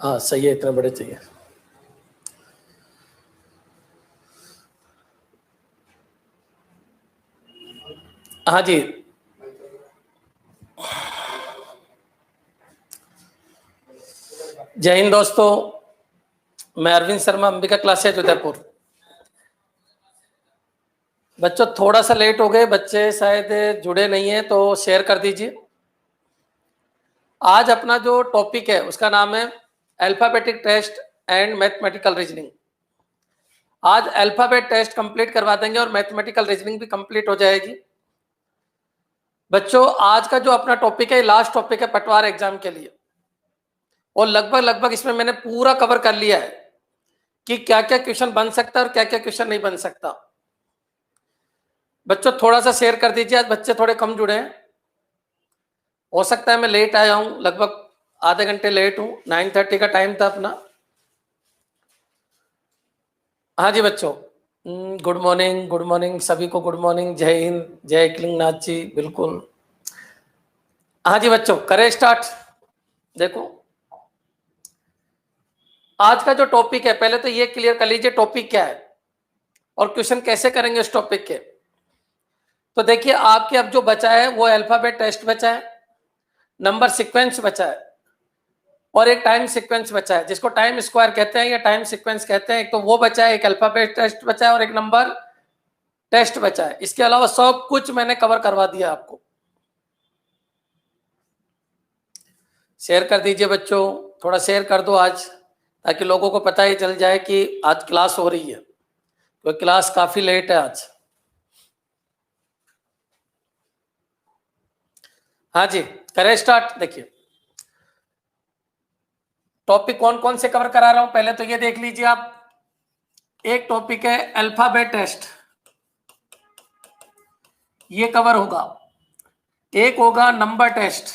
हाँ सही है, इतने बड़े चाहिए। हाँ जी, जय हिंद दोस्तों, मैं अरविंद शर्मा, अंबिका क्लासेज उदयपुर। बच्चों थोड़ा सा लेट हो गए, बच्चे शायद जुड़े नहीं है तो शेयर कर दीजिए। आज अपना जो टॉपिक है उसका नाम है alphabetic test and mathematical reasoning. आज अल्फाबेट टेस्ट कंप्लीट करवा देंगे और मैथमेटिकल रीजनिंग भी कंप्लीट हो जाएगी। बच्चों आज का जो अपना टॉपिक है, लास्ट टॉपिक है पटवार एग्जाम के लिए, और लगभग इसमें मैंने पूरा कवर कर लिया है कि क्या क्या क्वेश्चन बन सकता है और क्या क्या क्वेश्चन नहीं बन सकता। बच्चों थोड़ा सा शेयर कर दीजिए, आज बच्चे थोड़े कम जुड़े हैं। हो सकता है मैं लेट आया हूं, लगभग आधे घंटे लेट हूं, 9:30 का टाइम था अपना। हाँ जी बच्चों, गुड मॉर्निंग सभी को, गुड मॉर्निंग, जय हिंद, जय क्लिंगनाथ जी, बिल्कुल। हाँ जी बच्चों, करें स्टार्ट। देखो आज का जो टॉपिक है, पहले तो ये क्लियर कर लीजिए टॉपिक क्या है और क्वेश्चन कैसे करेंगे इस टॉपिक के। तो देखिए आपके अब जो बचा है वो अल्फाबेट टेस्ट बचा है, नंबर सीक्वेंस बचा है और एक टाइम सीक्वेंस बचा है, जिसको टाइम स्क्वायर कहते हैं या टाइम सीक्वेंस कहते हैं। एक तो वो बचा है, एक अल्फाबेट टेस्ट बचा है और एक नंबर टेस्ट बचा है। इसके अलावा सब कुछ मैंने कवर करवा दिया आपको। शेयर कर दीजिए बच्चों, थोड़ा शेयर कर दो आज, ताकि लोगों को पता ही चल जाए कि आज क्लास हो रही है, क्योंकि क्लास काफी लेट है आज। हाँ जी, करें स्टार्ट। देखिए टॉपिक कौन कौन से कवर करा रहा हूं, पहले तो ये देख लीजिए आप। एक टॉपिक है अल्फाबेट टेस्ट, ये कवर होगा। एक होगा नंबर टेस्ट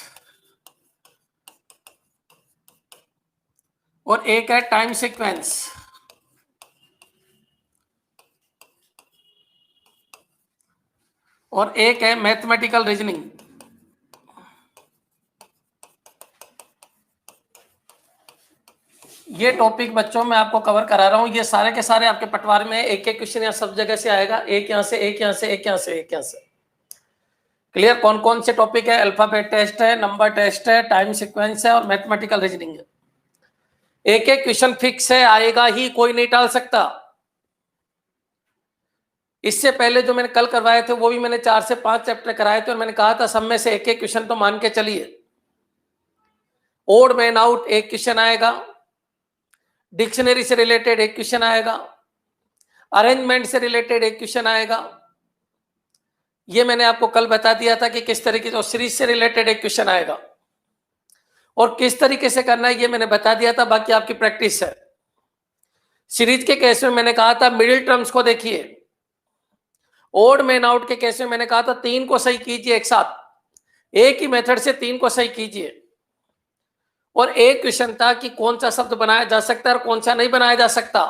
और एक है टाइम सीक्वेंस। और एक है मैथमेटिकल रीजनिंग। ये टॉपिक बच्चों मैं आपको कवर करा रहा हूं। ये सारे के सारे आपके पटवार में एक एक क्वेश्चन या सब जगह से आएगा, एक यहां से, एक यहां से, एक यहां से, एक यहां से। क्लियर? कौन कौन से टॉपिक है? अल्फाबेट टेस्ट है, नंबर टेस्ट है, टाइम सीक्वेंस है और मैथमेटिकल रीजनिंग है। एक एक क्वेश्चन फिक्स है, आएगा ही, कोई नहीं टाल सकता। इससे पहले जो मैंने कल करवाए थे वो भी मैंने 4 से 5 चैप्टर कराए थे और मैंने कहा था सब में से एक एक क्वेश्चन तो मान के चलिए। ओड मैन आउट एक क्वेश्चन आएगा, डिक्शनरी से रिलेटेड एक क्वेश्चन आएगा, अरेंजमेंट से रिलेटेड एक क्वेश्चन आएगा। ये मैंने आपको कल बता दिया था कि किस तरीके से, सीरीज से रिलेटेड एक क्वेश्चन आएगा और किस तरीके से करना है ये मैंने बता दिया था। बाकी आपकी प्रैक्टिस है। सीरीज के केस में मैंने कहा था मिडिल टर्म्स को देखिए, ओड मैन आउट के केस में मैंने कहा था 3 को सही कीजिए एक साथ, एक ही मेथड से 3 को सही कीजिए। और एक क्वेश्चन था कि कौन सा शब्द बनाया जा सकता है और कौन सा नहीं बनाया जा सकता।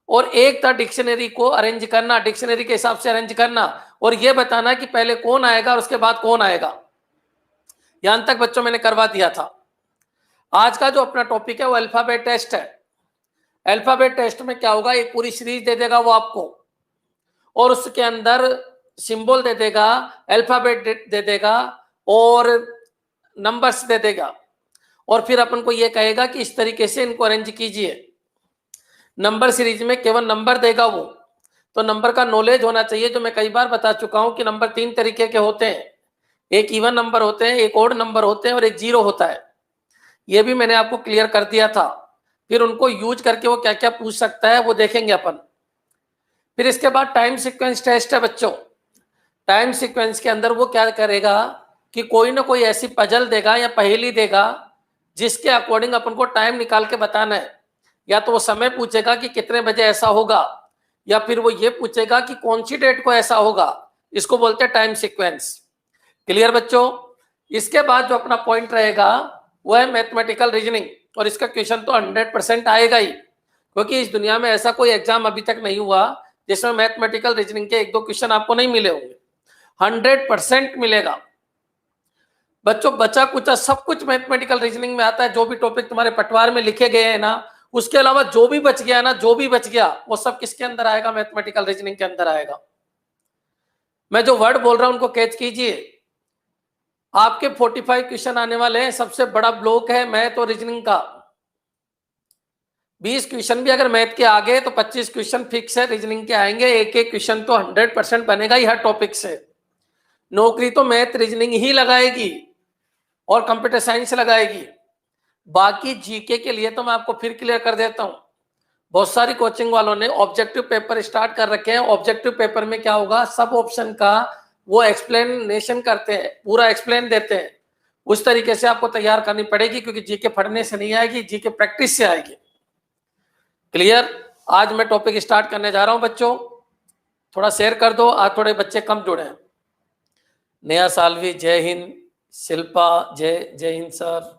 और एक था डिक्शनरी को अरेंज करना, डिक्शनरी के हिसाब से अरेंज करना और यह बताना कि पहले कौन आएगा और उसके बाद कौन आएगा। यहां तक बच्चों मैंने करवा दिया था। आज का जो अपना टॉपिक है वो अल्फाबेट टेस्ट है। अल्फाबेट टेस्ट में क्या होगा, एक पूरी सीरीज दे देगा वो आपको और उसके अंदर सिंबल दे देगा, अल्फाबेट दे देगा और नंबर्स दे देगा और फिर अपन को ये कहेगा कि इस तरीके से इनको अरेंज कीजिए। नंबर सीरीज में केवल नंबर देगा वो, तो नंबर का नॉलेज होना चाहिए। जो मैं कई बार बता चुका हूं कि नंबर 3 तरीके के होते हैं, एक इवन नंबर होते हैं, एक ओड नंबर होते हैं और एक जीरो होता है। ये भी मैंने आपको क्लियर कर दिया था। फिर उनको यूज करके वो क्या क्या पूछ सकता है वो देखेंगे अपन। फिर इसके बाद टाइम सीक्वेंस टेस्ट है बच्चों। टाइम सीक्वेंस के अंदर वो क्या करेगा कि कोई ना कोई ऐसी पजल देगा या पहेली देगा जिसके अकॉर्डिंग अपन को टाइम निकाल के बताना है। या तो वो समय पूछेगा कि कितने बजे ऐसा होगा, या फिर वो ये पूछेगा कि कौन सी डेट को ऐसा होगा। इसको बोलते हैं टाइम सीक्वेंस। क्लियर बच्चों? इसके बाद जो अपना पॉइंट रहेगा वो है मैथमेटिकल रीजनिंग, और इसका क्वेश्चन तो 100% आएगा ही, क्योंकि इस दुनिया में ऐसा कोई एग्जाम अभी तक नहीं हुआ जिसमें मैथमेटिकल रीजनिंग के 1-2 क्वेश्चन आपको नहीं मिले होंगे। 100% मिलेगा बच्चों। बचा कुचा सब कुछ मैथमेटिकल रीजनिंग में आता है। जो भी टॉपिक तुम्हारे पटवार में लिखे गए हैं ना, उसके अलावा जो भी बच गया ना, जो भी बच गया वो सब किसके अंदर आएगा? मैथमेटिकल रीजनिंग के अंदर आएगा। मैं जो वर्ड बोल रहा हूं उनको कैच कीजिए। आपके 45 क्वेश्चन आने वाले हैं। सबसे बड़ा ब्लॉक है मैथ और रीजनिंग का। 20 क्वेश्चन भी अगर मैथ के आ गए तो 25 क्वेश्चन फिक्स है रीजनिंग के आएंगे। एक एक क्वेश्चन तो 100% बनेगा ही हर टॉपिक से। नौकरी तो मैथ रीजनिंग ही लगाएगी और कंप्यूटर साइंस लगाएगी। बाकी जीके के लिए तो मैं आपको फिर क्लियर कर देता हूं। बहुत सारी कोचिंग वालों ने ऑब्जेक्टिव पेपर स्टार्ट कर रखे हैं। ऑब्जेक्टिव पेपर में क्या होगा, सब ऑप्शन का वो एक्सप्लेनेशन करते हैं, पूरा एक्सप्लेन देते हैं। उस तरीके से आपको तैयार करनी पड़ेगी, क्योंकि जीके पढ़ने से नहीं आएगी, जीके प्रैक्टिस से आएगी। क्लियर? आज मैं टॉपिक स्टार्ट करने जा रहा हूं बच्चों, थोड़ा शेयर कर दो। आज थोड़े बच्चे कम जुड़े हैं। नया सालवी जय हिंद, शिल्पा जय हिंद सर,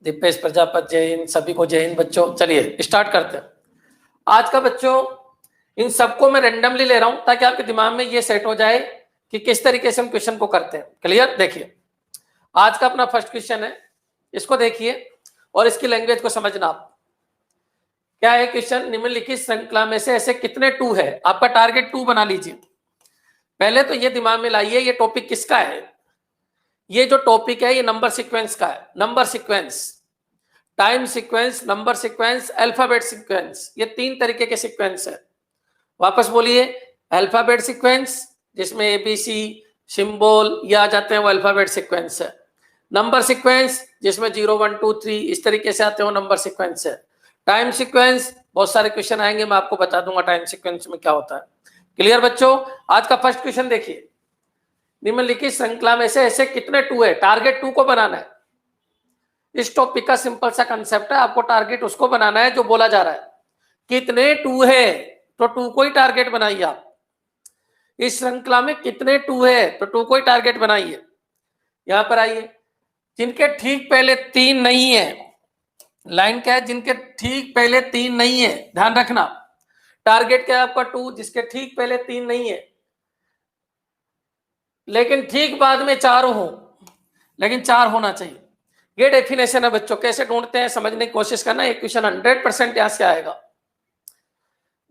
दीपेश प्रजापति जय हिंद, सभी को जय हिंद बच्चों। चलिए स्टार्ट करते हैं आज का बच्चों। इन सबको मैं रेंडमली ले रहा हूं ताकि आपके दिमाग में ये सेट हो जाए कि किस तरीके से हम क्वेश्चन को करते हैं। क्लियर? देखिए आज का अपना फर्स्ट क्वेश्चन है, इसको देखिए और इसकी लैंग्वेज को समझना आप। क्या है क्वेश्चन? निम्नलिखित श्रृंखला में से ऐसे कितने टू है? आपका टारगेट 2 बना लीजिए। पहले तो ये दिमाग में लाइए ये टॉपिक किसका है। ये जो टॉपिक है ये नंबर सीक्वेंस का है। Number sequence, time sequence, number sequence, alphabet sequence, ये 3 तरीके के सीक्वेंस है। वापस बोलिए, अल्फाबेट सीक्वेंस जिसमें एबीसी सिंबल ये आ जाते हैं वो अल्फाबेट सीक्वेंस है। नंबर सीक्वेंस जिसमें 0 1 2 3 इस तरीके से आते हैं वो नंबर सीक्वेंस है। टाइम सीक्वेंस, बहुत सारे क्वेश्चन आएंगे मैं आपको बता दूंगा टाइम सीक्वेंस में क्या होता है। क्लियर बच्चों? आज का फर्स्ट क्वेश्चन देखिए, निम्नलिखित श्रृंखला में से ऐसे कितने टू है? टारगेट 2 को बनाना है। इस टॉपिक का सिंपल सा कंसेप्ट है, आपको टारगेट उसको बनाना है जो बोला जा रहा है। कितने टू है तो 2 को ही टारगेट बनाइए आप। इस श्रृंखला में कितने टू है तो 2 को ही टारगेट बनाइए। यहां पर आइए, जिनके ठीक पहले 3 नहीं है, लाइन क्या है? जिनके ठीक पहले 3 नहीं है, ध्यान रखना। टारगेट क्या है आपका? 2। जिसके ठीक पहले 3 नहीं है लेकिन ठीक बाद में 4 हो, लेकिन 4 होना चाहिए। ये डेफिनेशन है बच्चों। कैसे ढूंढते हैं समझने की कोशिश करना। एक क्वेश्चन 100% यहां से आएगा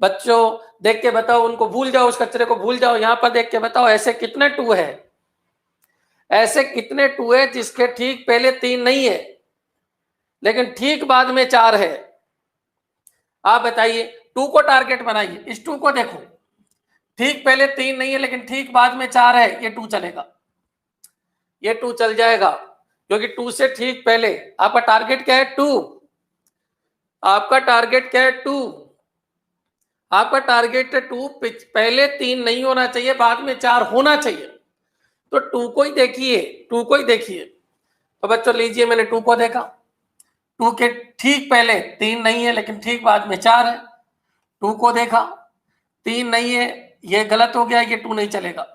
बच्चों। देख के बताओ, उनको भूल जाओ, उस कचरे को भूल जाओ। यहां पर देख के बताओ ऐसे कितने टू है, ऐसे कितने टू है जिसके ठीक पहले 3 नहीं है लेकिन ठीक बाद में 4 है। आप बताइए, 2 को टारगेट बनाइए। इस 2 को देखो, ठीक पहले 3 नहीं है लेकिन ठीक बाद में 4 है, ये 2 चलेगा, ये 2 चल जाएगा, क्योंकि 2 से ठीक पहले आपका टारगेट क्या है? 2। आपका टारगेट क्या है? 2। आपका टारगेट है 2। पहले 3 नहीं होना चाहिए, बाद में 4 होना चाहिए। तो 2 को ही देखिए, 2 को ही देखिए। तो बच्चों लीजिए, मैंने 2 को देखा। 2 के ठीक पहले 3 नहीं है लेकिन ठीक बाद में 4 है। 2 को देखा, 3 नहीं है, ये गलत हो गया, ये 2 नहीं चलेगा।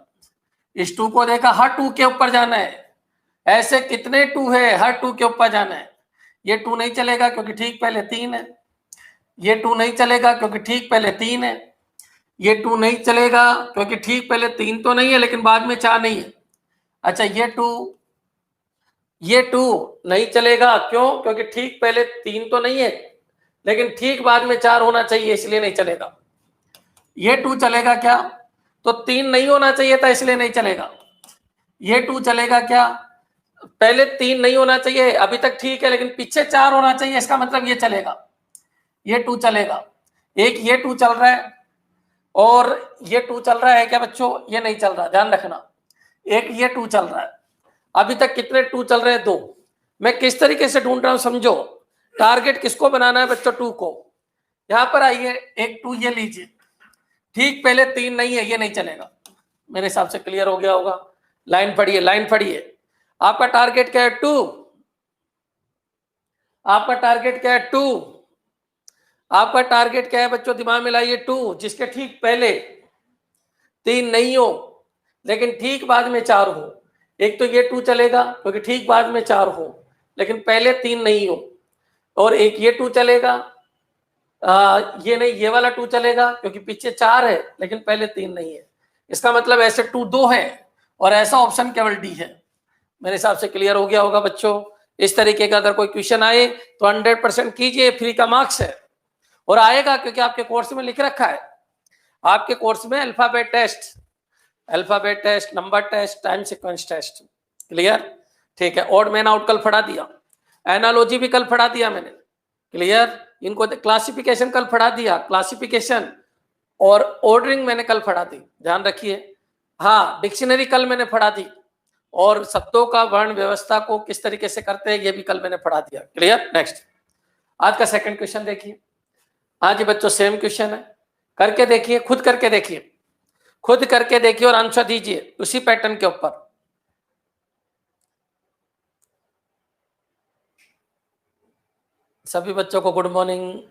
इस 2 को देखा, हर 2 के ऊपर जाना है। ऐसे कितने 2 है? हर 2 के ऊपर जाना है। ये 2 नहीं चलेगा क्योंकि ठीक पहले 3 है। ये 2 नहीं चलेगा क्योंकि ठीक पहले 3 है। ये 2 नहीं चलेगा क्योंकि ठीक पहले 3 तो नहीं है लेकिन बाद में 4 नहीं है। अच्छा, ये 2 नहीं चलेगा, क्यों? क्योंकि ठीक पहले 3 तो नहीं है लेकिन ठीक बाद में 4 होना चाहिए, इसलिए नहीं चलेगा। ये 2 चलेगा क्या? तो 3 नहीं होना चाहिए था, इसलिए नहीं चलेगा। ये 2 चलेगा क्या? पहले 3 नहीं होना चाहिए, अभी तक ठीक है, लेकिन पीछे 4 होना चाहिए, इसका मतलब ये चलेगा। ये 2 चलेगा। एक ये 2 चल रहा है और ये 2 चल रहा है क्या बच्चों? ये नहीं चल रहा, ध्यान रखना। एक ये 2 चल रहा है। अभी तक कितने 2 चल रहे हैं? 2। मैं किस तरीके से ढूंढ रहा हूं समझो। टारगेट किसको बनाना है बच्चों? 2 को। यहां पर आइए, एक 2 ये लीजिए, ठीक पहले 3 नहीं है, ये नहीं चलेगा। मेरे हिसाब से क्लियर हो गया होगा। लाइन पढ़िए, लाइन पढ़िए। आपका टारगेट क्या है? 2। आपका टारगेट क्या है? 2। आपका टारगेट क्या है बच्चों? दिमाग में लाइए, 2। जिसके ठीक पहले 3 नहीं हो लेकिन ठीक बाद में 4 हो। एक तो ये 2 चलेगा क्योंकि ठीक बाद में 4 हो लेकिन पहले 3 नहीं हो, और एक ये 2 चलेगा, ये नहीं, ये वाला 2 चलेगा क्योंकि पीछे 4 है लेकिन पहले 3 नहीं है। इसका मतलब ऐसे 2 2 है, और ऐसा ऑप्शन केवल डी है। मेरे हिसाब से क्लियर हो गया होगा बच्चों। इस तरीके का अगर कोई क्वेश्चन आए तो 100% कीजिए, फ्री का मार्क्स है और आएगा क्योंकि आपके कोर्स में लिख रखा है। आपके कोर्स में alphabet test, number test, time sequence test. Clear? ठीक है। ऑड मैन आउट कल पढ़ा दिया, एनालॉजी भी कल पढ़ा दिया मैंने। क्लियर? इनको क्लासिफिकेशन कल पढ़ा दिया, क्लासिफिकेशन और ऑर्डरिंग मैंने कल पढ़ा दी, ध्यान रखिए। हाँ, डिक्शनरी कल मैंने पढ़ा दी और शब्दों का वर्ण व्यवस्था को किस तरीके से करते हैं ये भी कल मैंने पढ़ा दिया। क्लियर? नेक्स्ट, आज का सेकंड क्वेश्चन देखिए। आज बच्चों सेम क्वेश्चन है, करके देखिए, खुद करके देखिए, खुद करके देखिए और आंसर दीजिए उसी पैटर्न के ऊपर। सभी बच्चों को गुड मॉर्निंग।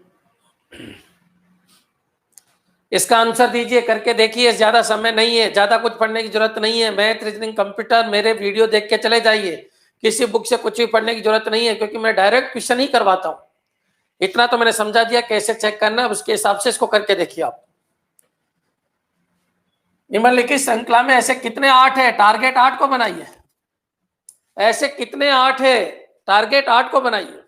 इसका आंसर दीजिए, करके देखिए, ज्यादा समय नहीं है, ज्यादा कुछ पढ़ने की जरूरत नहीं है। मैथ, रीजनिंग, कंप्यूटर मेरे वीडियो देख के चले जाइए, किसी बुक से कुछ भी पढ़ने की जरूरत नहीं है क्योंकि मैं डायरेक्ट क्वेश्चन ही करवाता हूं। इतना तो मैंने समझा दिया कैसे चेक करना है, उसके हिसाब से इसको करके देखिए आप। निम्नलिखित श्रृंखला में ऐसे कितने 8 है, टारगेट 8 को बनाइए। ऐसे कितने 8 है, टारगेट 8 को बनाइए।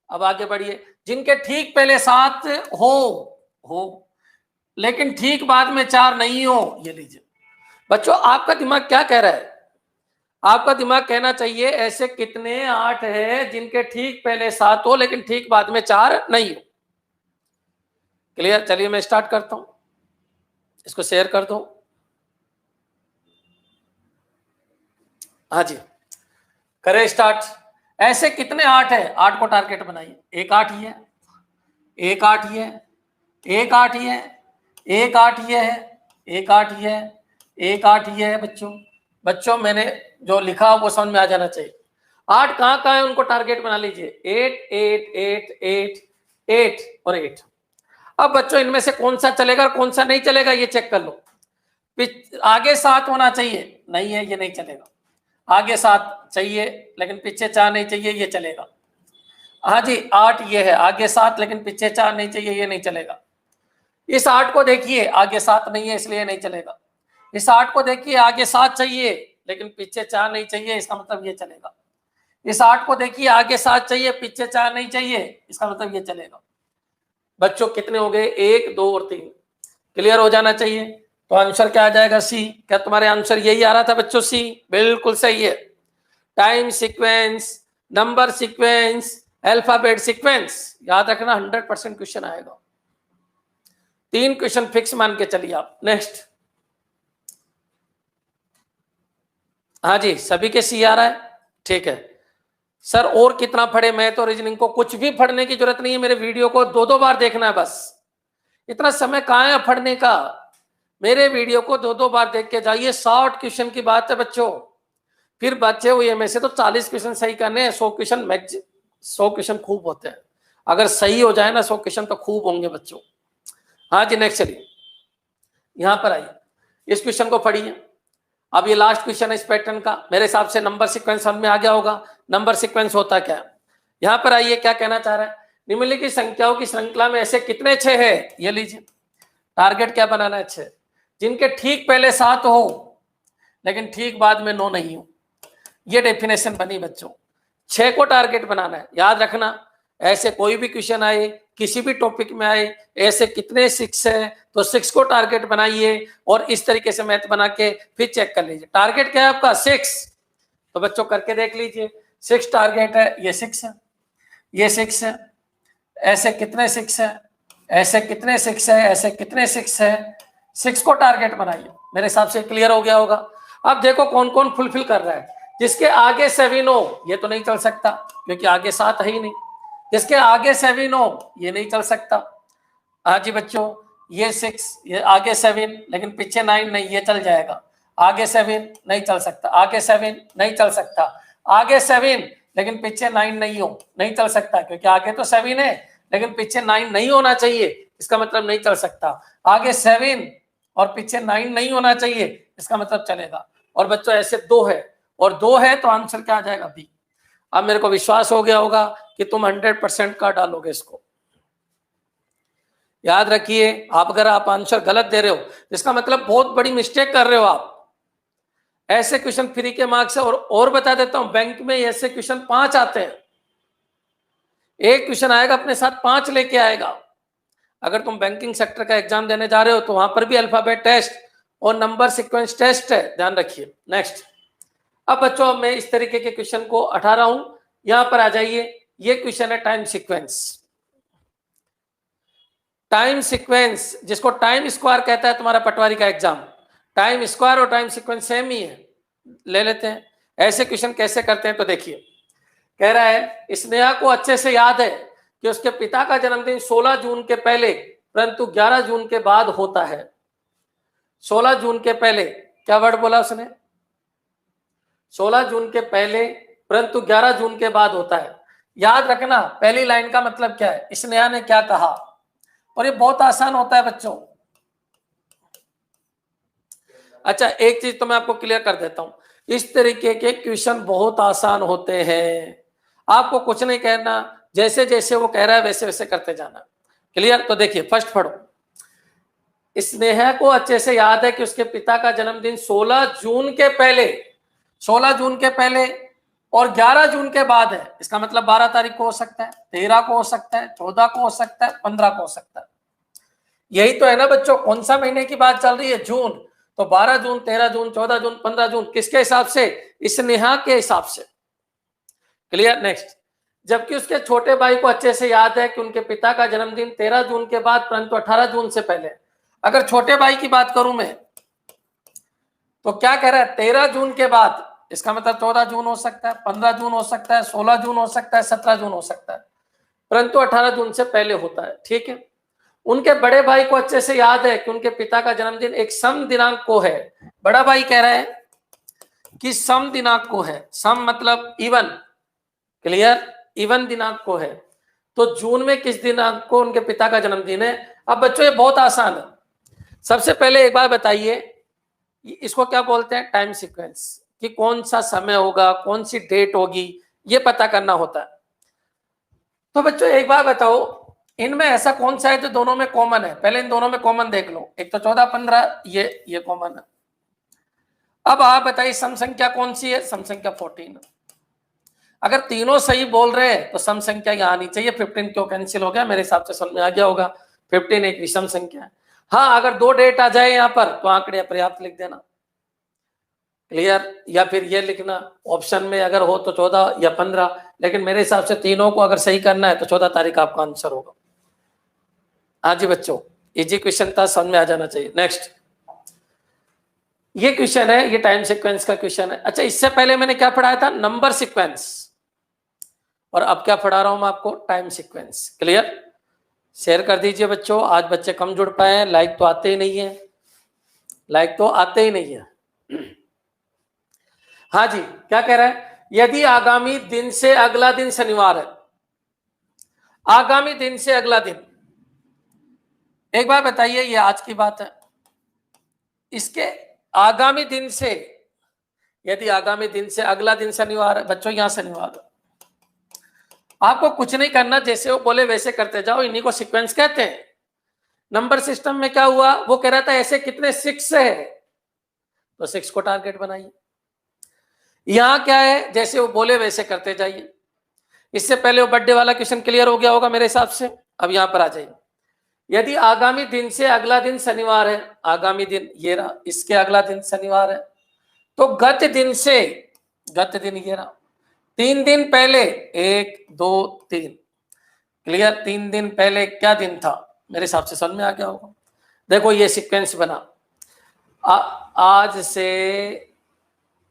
अब आगे बढ़िए। जिनके ठीक पहले 7 हो लेकिन ठीक बाद में 4 नहीं हो, ये लीजिए। बच्चों आपका दिमाग क्या कह रहा है? आपका दिमाग कहना चाहिए ऐसे कितने 8 है जिनके ठीक पहले 7 हो लेकिन ठीक बाद में 4 नहीं हो। क्लियर? चलिए मैं स्टार्ट करता हूं, इसको शेयर कर दो। हाँ जी, करें स्टार्ट। ऐसे कितने 8 है, 8 को टारगेट बनाइए। एक 8 ही है, एक 8 ही है, एक 8 ही है, एक 8 ही है, एक 8 ही है, एक 8 ही है। बच्चों मैंने जो लिखा वो समझ में आ जाना चाहिए। 8 कहाँ है उनको टारगेट बना लीजिए। 8 8 8 8 8 और 8। अब बच्चों इनमें से कौन सा चलेगा और कौन सा नहीं चलेगा ये चेक कर लो। आगे 7 होना चाहिए, नहीं है, ये नहीं चलेगा। आगे 7 चाहिए लेकिन पीछे 4 नहीं चाहिए, ये चलेगा। हाँ जी, 8 ये है, आगे 7 लेकिन पीछे 4 नहीं चाहिए, ये नहीं चलेगा। इस 8 को देखिए, आगे 7 नहीं है इसलिए नहीं चलेगा। इस 8 को देखिए, आगे 7 चाहिए लेकिन पीछे 4 नहीं चाहिए, इसका मतलब ये चलेगा। इस 8 को देखिए, आगे 7 चाहिए, पीछे 4 नहीं चाहिए, इसका मतलब ये चलेगा। बच्चों कितने हो गए? 1 2 और 3। क्लियर हो जाना चाहिए। तो आंसर क्या आ जाएगा? सी। क्या तुम्हारे आंसर यही आ रहा था बच्चों? सी बिल्कुल सही है। Time sequence, number sequence, alphabet sequence, याद रखना 100% क्वेश्चन आएगा। 3 क्वेश्चन फिक्स मान के चलिए आप। नेक्स्ट। हाँ जी, सभी के सी आ रहा है, ठीक है। सर और कितना पढ़े? मैथ और रीजनिंग को कुछ भी पढ़ने की जरूरत नहीं है, मेरे वीडियो को 2-2 बार देखना है बस। इतना समय कहाँ है पढ़ने का? मेरे वीडियो को 2-2 बार देख के जाइए। 60 क्वेश्चन की बात है बच्चों। फिर बचे हुए में से तो 40 क्वेश्चन सही करने हैं। 100 क्वेश्चन खूब होते हैं। अगर सही हो जाए ना 100 क्वेश्चन तो खूब होंगे बच्चों। हाँ जी, नेक्स्ट चलिए, यहां पर आइए, इस क्वेश्चन को पढ़िए। अब ये लास्ट क्वेश्चन है इस पैटर्न का। मेरे हिसाब से नंबर सीक्वेंस समझ में आ गया होगा। नंबर सीक्वेंस होता क्या है? यहां पर आइए, क्या कहना चाह रहा है? निम्नलिखित संख्याओं की श्रृंखला में ऐसे कितने 6 है, ये लीजिए। टारगेट क्या बनाना है? 6 जिनके ठीक पहले 7 हो लेकिन ठीक बाद में 9 नहीं हो। ये डेफिनेशन बनी बच्चों। 6 को टारगेट बनाना है। याद रखना, ऐसे कोई भी क्वेश्चन आए, किसी भी टॉपिक में आए, ऐसे कितने 6 है तो 6 को टारगेट बनाइए और इस तरीके से मैथ बना के फिर चेक कर लीजिए। टारगेट क्या है आपका? 6। तो बच्चों करके देख लीजिए। 6 टारगेट है, ये 6 है, ये 6 है, ऐसे कितने 6 है, ऐसे कितने 6 है, ऐसे कितने 6 है। 6 को टारगेट बनाइए। मेरे हिसाब से क्लियर हो गया होगा। अब देखो कौन कौन फुलफिल कर रहा है। जिसके आगे 7 हो ये तो नहीं चल सकता क्योंकि आगे 7 है ही नहीं। जिसके आगे 7 हो ये नहीं चल सकता। हाँ जी बच्चों, ये 6, ये आगे 7 लेकिन पीछे 9 नहीं, ये चल जाएगा। आगे 7 नहीं चल सकता, आगे 7 नहीं चल सकता, आगे 7 लेकिन पीछे 9 नहीं हो, नहीं चल सकता क्योंकि आगे तो 7 है लेकिन पीछे 9 नहीं होना चाहिए, इसका मतलब नहीं चल सकता। आगे 7 और पीछे 9 नहीं होना चाहिए, इसका मतलब चलेगा। और बच्चों ऐसे 2 है और 2 है तो आंसर क्या आ जाएगा? बी। अब मेरे को विश्वास हो गया होगा कि तुम 100% का डालोगे इसको। याद रखिए, आप अगर आप आंसर गलत दे रहे हो इसका मतलब बहुत बड़ी मिस्टेक कर रहे हो आप। ऐसे क्वेश्चन फ्री के मार्क्स है। और बता देता हूं, बैंक में ऐसे क्वेश्चन 5 आते हैं। एक क्वेश्चन आएगा अपने साथ 5 लेके आएगा। अगर तुम बैंकिंग सेक्टर का एग्जाम देने जा रहे हो तो वहां पर भी अल्फाबेट टेस्ट और नंबर सीक्वेंस टेस्ट है, ध्यान रखिए। नेक्स्ट, अब बच्चों मैं इस तरीके के क्वेश्चन को हटा रहा हूं। यहां पर आ जाइए, ये क्वेश्चन है टाइम सीक्वेंस। टाइम सीक्वेंस जिसको टाइम स्क्वायर कहता है तुम्हारा पटवारी का एग्जाम, टाइम स्क्वायर और टाइम सीक्वेंस सेम ही है। ले लेते हैं। ऐसे क्वेश्चन कैसे करते हैं तो देखिए, कह रहा है स्नेहा को अच्छे से याद है कि उसके पिता का जन्मदिन 16 जून के पहले परंतु 11 जून के बाद होता है। 16 जून के पहले क्या वर्ड बोला उसने? 16 जून के पहले परंतु 11 जून के बाद होता है। याद रखना पहली लाइन का मतलब क्या है, स्नेहा ने क्या कहा। और ये बहुत आसान होता है बच्चों। अच्छा, एक चीज तो मैं आपको क्लियर कर देता हूं, इस तरीके के क्वेश्चन बहुत आसान होते हैं। आपको कुछ नहीं कहना, जैसे जैसे वो कह रहा है वैसे वैसे करते जाना। क्लियर? तो देखिए फर्स्ट पढ़ो। स्नेहा को अच्छे से याद है कि उसके पिता का जन्मदिन 16 जून के पहले, 16 जून के पहले और 11 जून के बाद है। इसका मतलब 12 तारीख को हो सकता है, 13 को हो सकता है, 14 को हो सकता है, 15 को हो सकता है। यही तो है ना बच्चों, कौन सा महीने की बात चल रही है? जून। तो 12 जून, 13 जून, 14 जून, 15 जून, किसके हिसाब से? स्नेहा के हिसाब से। क्लियर? नेक्स्ट, जबकि उसके छोटे भाई को अच्छे से याद है कि उनके पिता का जन्मदिन 13 जून के बाद परंतु 18 जून से पहले। अगर छोटे भाई की बात करूं मैं तो क्या कह रहा है? 13 जून के बाद, इसका मतलब 14 जून हो सकता है, 15 जून हो सकता है, 16 जून हो सकता है, 17 जून हो सकता है, परंतु 18 जून से पहले होता है। ठीक है। उनके बड़े भाई को अच्छे से याद है कि उनके पिता का जन्मदिन एक सम दिनांक को है। बड़ा भाई कह रहा है कि सम दिनांक को है। सम मतलब इवन। क्लियर? इवन दिनांक को है। तो जून में किस दिनांक को उनके पिता का जन्मदिन है? अब बच्चों ये बहुत आसान है। सबसे पहले एक बार बताइए, इसको क्या बोलते हैं? Time sequence. कि कौन सा समय होगा, कौन सी डेट होगी, ये पता करना होता है। तो बच्चों एक बार बताओ, इनमें ऐसा कौन सा है जो दोनों में कॉमन है? पहले इन दोनों में कॉमन देख लो। एक तो 14-15, ये कॉमन है। अब आप बताइए सम संख्या कौन सी है? सम संख्या 14। अगर तीनों सही बोल रहे हैं तो सम संख्या यहाँ आनी चाहिए। 15 क्यों कैंसिल हो गया? मेरे हिसाब से समझ में आ गया होगा। 15 एक विषम संख्या है। हाँ, अगर 2 डेट आ जाए यहाँ पर तो आंकड़े अपर्याप्त लिख देना। क्लियर? या फिर ये लिखना ऑप्शन में अगर हो तो 14 या 15, लेकिन मेरे हिसाब से तीनों को अगर सही करना है तो 14 तारीख आपका आंसर होगा। हाँ जी बच्चों, इजी क्वेश्चन था, समझ में आ जाना चाहिए। नेक्स्ट, ये क्वेश्चन है, ये टाइम सीक्वेंस का क्वेश्चन है। अच्छा, इससे पहले मैंने क्या पढ़ाया था? Number sequence. और अब क्या पढ़ा रहा हूं मैं आपको? Time sequence. क्लियर? शेयर कर दीजिए बच्चों, आज बच्चे कम जुड़ पाए हैं। लाइक तो आते ही नहीं है, लाइक तो आते ही नहीं है। हाँ जी, क्या कह रहा है? यदि आगामी दिन से अगला दिन शनिवार है, आगामी दिन से अगला दिन, एक बार बताइए, ये आज की बात है। इसके आगामी दिन से, यदि आगामी दिन से अगला दिन शनिवार है, बच्चों यहां शनिवार है। आपको कुछ नहीं करना, जैसे वो बोले वैसे करते जाओ। इन्हीं को सीक्वेंस कहते हैं। नंबर सिस्टम में क्या हुआ? वो कह रहा था ऐसे कितने 6 है, तो 6 को टारगेट बनाइए। यहां क्या है? जैसे वो बोले वैसे करते जाइए। इससे पहले वो बर्थडे वाला क्वेश्चन क्लियर हो गया होगा मेरे हिसाब से। अब यहां पर आ जाइए। यदि आगामी दिन से अगला दिन शनिवार है, आगामी दिन ये रहा, इसके अगला दिन शनिवार है, तो गत दिन से, गत दिन ये रहा, 3 दिन पहले 1 2 3। क्लियर? 3 दिन पहले क्या दिन था? मेरे हिसाब से समझ में आ गया होगा। देखो ये सीक्वेंस बना। आज से,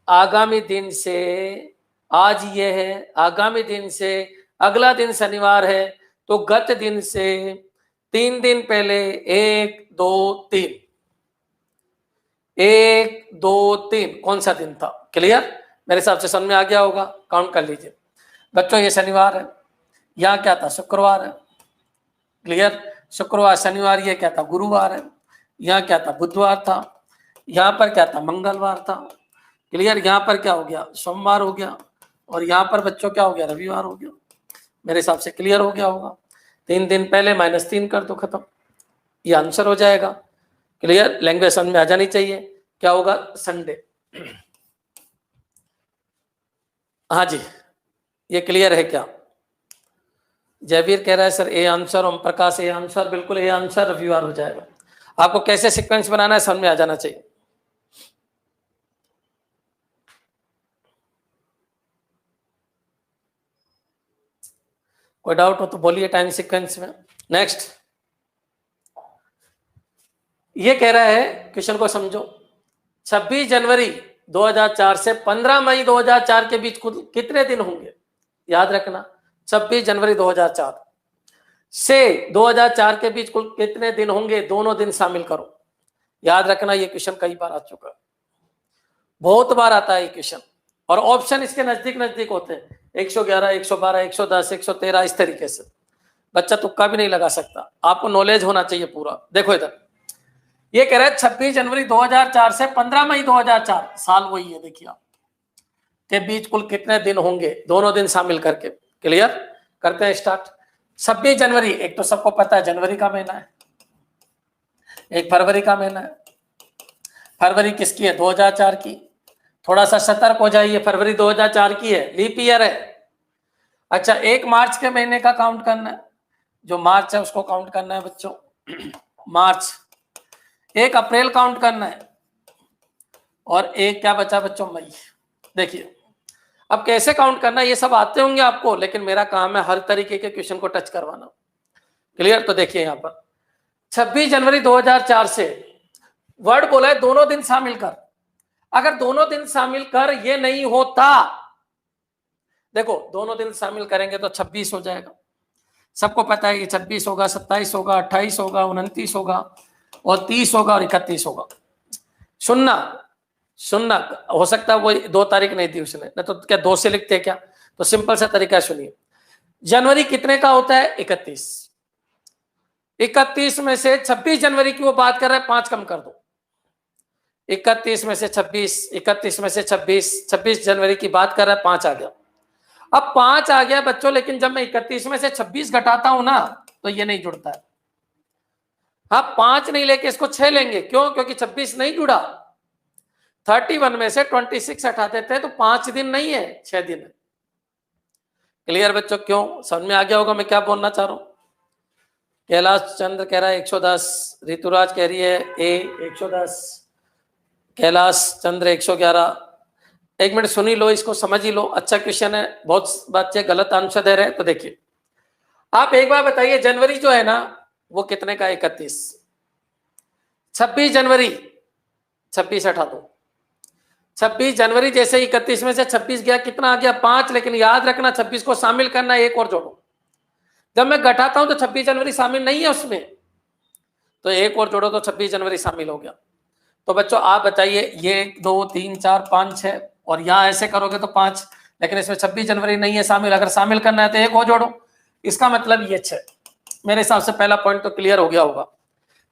आगामी दिन से, आज ये है, आगामी दिन से अगला दिन शनिवार है, तो गत दिन से 3 दिन पहले 1 2 3, 1 2 3 कौन सा दिन था? क्लियर? मेरे हिसाब से समझ में आ गया होगा। काउंट कर लीजिए बच्चों, ये शनिवार है, यहाँ क्या था? शुक्रवार है। क्लियर? शुक्रवार, शनिवार, ये क्या था? गुरुवार है। यहाँ क्या था? बुधवार था। यहाँ पर क्या था? मंगलवार था। क्लियर? यहाँ पर क्या हो गया? सोमवार हो गया। और यहाँ पर बच्चों क्या हो गया? रविवार हो गया। मेरे हिसाब से क्लियर हो गया होगा। 3 दिन पहले -3 कर दो, खत्म। ये आंसर हो जाएगा। क्लियर? लैंग्वेज समझ में आ जानी चाहिए। क्या होगा? संडे। हाँ जी, ये क्लियर है क्या? जयवीर कह रहा है sir A answer, Om Prakash A answer, बिल्कुल ए आंसर रविवार हो जाएगा। आपको कैसे सीक्वेंस बनाना है समझ में आ जाना चाहिए। कोई डाउट हो तो बोलिए टाइम सीक्वेंस में। नेक्स्ट, ये कह रहा है, क्वेश्चन को समझो। 26 जनवरी 2004 से 15 मई 2004 के बीच कुल कितने दिन होंगे? याद रखना, 26 जनवरी 2004 से 2004 के बीच कुल कितने दिन होंगे, दोनों दिन शामिल करो। याद रखना, ये क्वेश्चन कई बार आ चुका है, बहुत बार आता है ये क्वेश्चन, और ऑप्शन इसके नजदीक नजदीक होते हैं, 111, 112, 110, 113, इस तरीके से। बच्चा तुक्का भी नहीं लगा सकता, आपको नॉलेज होना चाहिए पूरा। देखो इधर, ये कह रहा है 26 जनवरी 2004 से 15 मई 2004, साल वही है, देखिए आप, के बीच कुल कितने दिन होंगे, दोनों दिन शामिल करके। क्लियर? करते हैं स्टार्ट। 26 जनवरी, एक तो सबको पता है जनवरी का महीना है, एक फरवरी का महीना है। फरवरी किसकी है? 2004 की। थोड़ा सा सतर्क हो जाइए, फरवरी 2004 की है, लीप ईयर है। अच्छा, एक मार्च के महीने का काउंट करना है, जो मार्च है उसको काउंट करना है बच्चों, मार्च। एक अप्रैल काउंट करना है, और एक क्या बचा बच्चों? मई। देखिए अब कैसे काउंट करना है, ये सब आते होंगे आपको, लेकिन मेरा काम है हर तरीके के क्वेश्चन को टच करवाना। क्लियर? तो देखिए यहाँ पर 26 जनवरी 2004 से वर्ड बोला है दोनों दिन शामिल कर। अगर दोनों दिन शामिल कर ये नहीं होता, देखो दोनों दिन शामिल करेंगे तो 26 हो जाएगा, सबको पता है ये 26 होगा, 27 होगा, 28 होगा, 29 होगा, और 30 होगा, और 31 होगा। सुनना सुनना, हो सकता है वो 2 तारीख नहीं दी उसने, नहीं तो क्या 2 से लिखते क्या? तो सिंपल सा तरीका सुनिए, जनवरी कितने का होता है? 31। 31 में से 26 जनवरी की वो बात कर रहा है, 5 कम कर दो। 31 में से 26, 31 में से 26, 26 जनवरी की बात कर रहा है, 5 आ गया। अब 5 आ गया बच्चों, लेकिन जब मैं 31 में से 26 घटाता हूं ना, तो ये नहीं जुड़ता है। हाँ, 5 नहीं लेके इसको 6 लेंगे, क्यों? क्योंकि 26 नहीं जुड़ा। 31 में से 26 हटा देते हैं तो 5 दिन नहीं है, 6 दिन है। क्लियर बच्चों? क्यों? समझ में आ गया होगा मैं क्या बोलना चाह रहा हूं। कैलाश चंद्र कह रहा है 110, ऋतुराज कह रही है ए 110, कैलाश चंद्र 111। एक मिनट सुनी लो, इसको समझ ही लो, अच्छा क्वेश्चन है। बहुत बच्चे गलत आंसर दे रहे हैं, तो देखिए आप एक बार बताइए, जनवरी जो है ना वो कितने का? 31। 26 जनवरी, 26 हटा दो, 26 जनवरी जैसे 31 में से 26 गया, कितना आ गया? 5। लेकिन याद रखना 26 को शामिल करना, एक और जोड़ो। जब मैं घटाता हूं तो 26 जनवरी शामिल नहीं है उसमें, तो एक और जोड़ो तो 26 जनवरी शामिल हो गया। तो बच्चों आप बताइए, ये 1 2 3 4 5 6, और यहां ऐसे करोगे तो 5, लेकिन इसमें 26 जनवरी नहीं है शामिल। अगर शामिल करना है तो एक और जोड़ो, इसका मतलब ये 6। मेरे हिसाब से पहला पॉइंट तो क्लियर हो गया होगा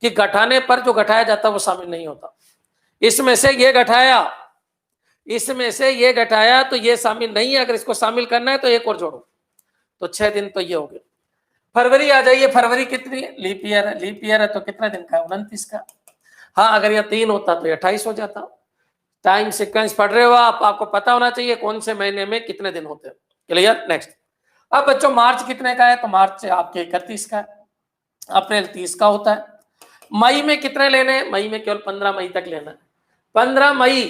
कि घटाने पर जो घटाया जाता है वो शामिल नहीं होता। इसमें से ये घटाया, इसमें से ये घटाया, तो ये शामिल नहीं है। अगर इसको शामिल करना है तो एक और जोड़ो, तो 6 दिन तो ये हो गए। फरवरी आ जाइए, फरवरी कितनी? लीप ईयर है, लीप ईयर है तो कितने दिन का है? 29 का। हाँ, अगर ये 3 होता तो 28 हो जाता। टाइम सीक्वेंस पढ़ रहे हो आप, आपको पता होना चाहिए कौन से महीने में कितने दिन होते हैं। क्लियर? नेक्स्ट। अब बच्चों मार्च कितने का है? तो मार्च आपके 31 का है, अप्रैल 30 का होता है। मई में कितने लेने? मई में केवल 15 मई तक लेना है, 15 मई।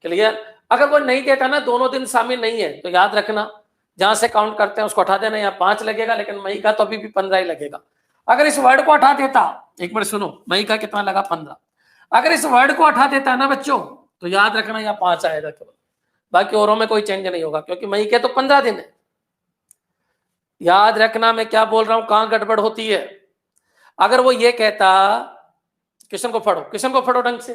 क्लियर? अगर वो नहीं देता ना, दोनों दिन शामिल नहीं है, तो याद रखना जहां से काउंट करते हैं उसको हटा देना, यहाँ 5 लगेगा, लेकिन मई का तो अभी भी 15 ही लगेगा। अगर इस वर्ड को हटा देता, एक मिनट सुनो, मई का कितना लगा? 15। अगर इस वर्ड को हटा देता है ना बच्चों, तो याद रखना यहाँ 5 आएगा केवल, बाकी औरों में कोई चेंज नहीं होगा, क्योंकि मई के तो 15 दिन है। याद रखना मैं क्या बोल रहा हूं, कहां गड़बड़ होती है। अगर वो ये कहता, क्वेश्चन को पढ़ो, क्वेश्चन को पढ़ो ढंग से,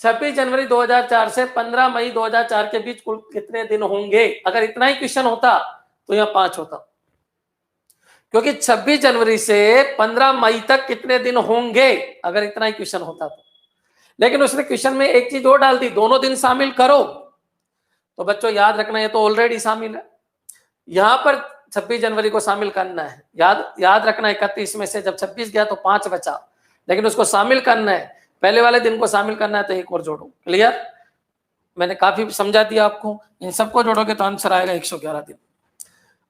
26 जनवरी 2004 से 15 मई 2004 के बीच कुल कितने दिन होंगे, अगर इतना ही क्वेश्चन होता तो यहाँ 5 होता, क्योंकि 26 जनवरी से 15 मई तक कितने दिन होंगे, अगर इतना ही क्वेश्चन होता तो। लेकिन उसने क्वेश्चन में एक चीज और डाल दी, दोनों दिन शामिल करो। तो बच्चों याद रखना ये तो ऑलरेडी शामिल है, यहां पर 26 जनवरी को शामिल करना है। याद रखना 31 में से जब 26 गया तो 5 बचा, लेकिन उसको शामिल करना है, पहले वाले दिन को शामिल करना है, तो एक और जोड़ो। क्लियर? मैंने काफी समझा दिया आपको। इन सबको जोड़ोगे तो आंसर आएगा 111 दिन।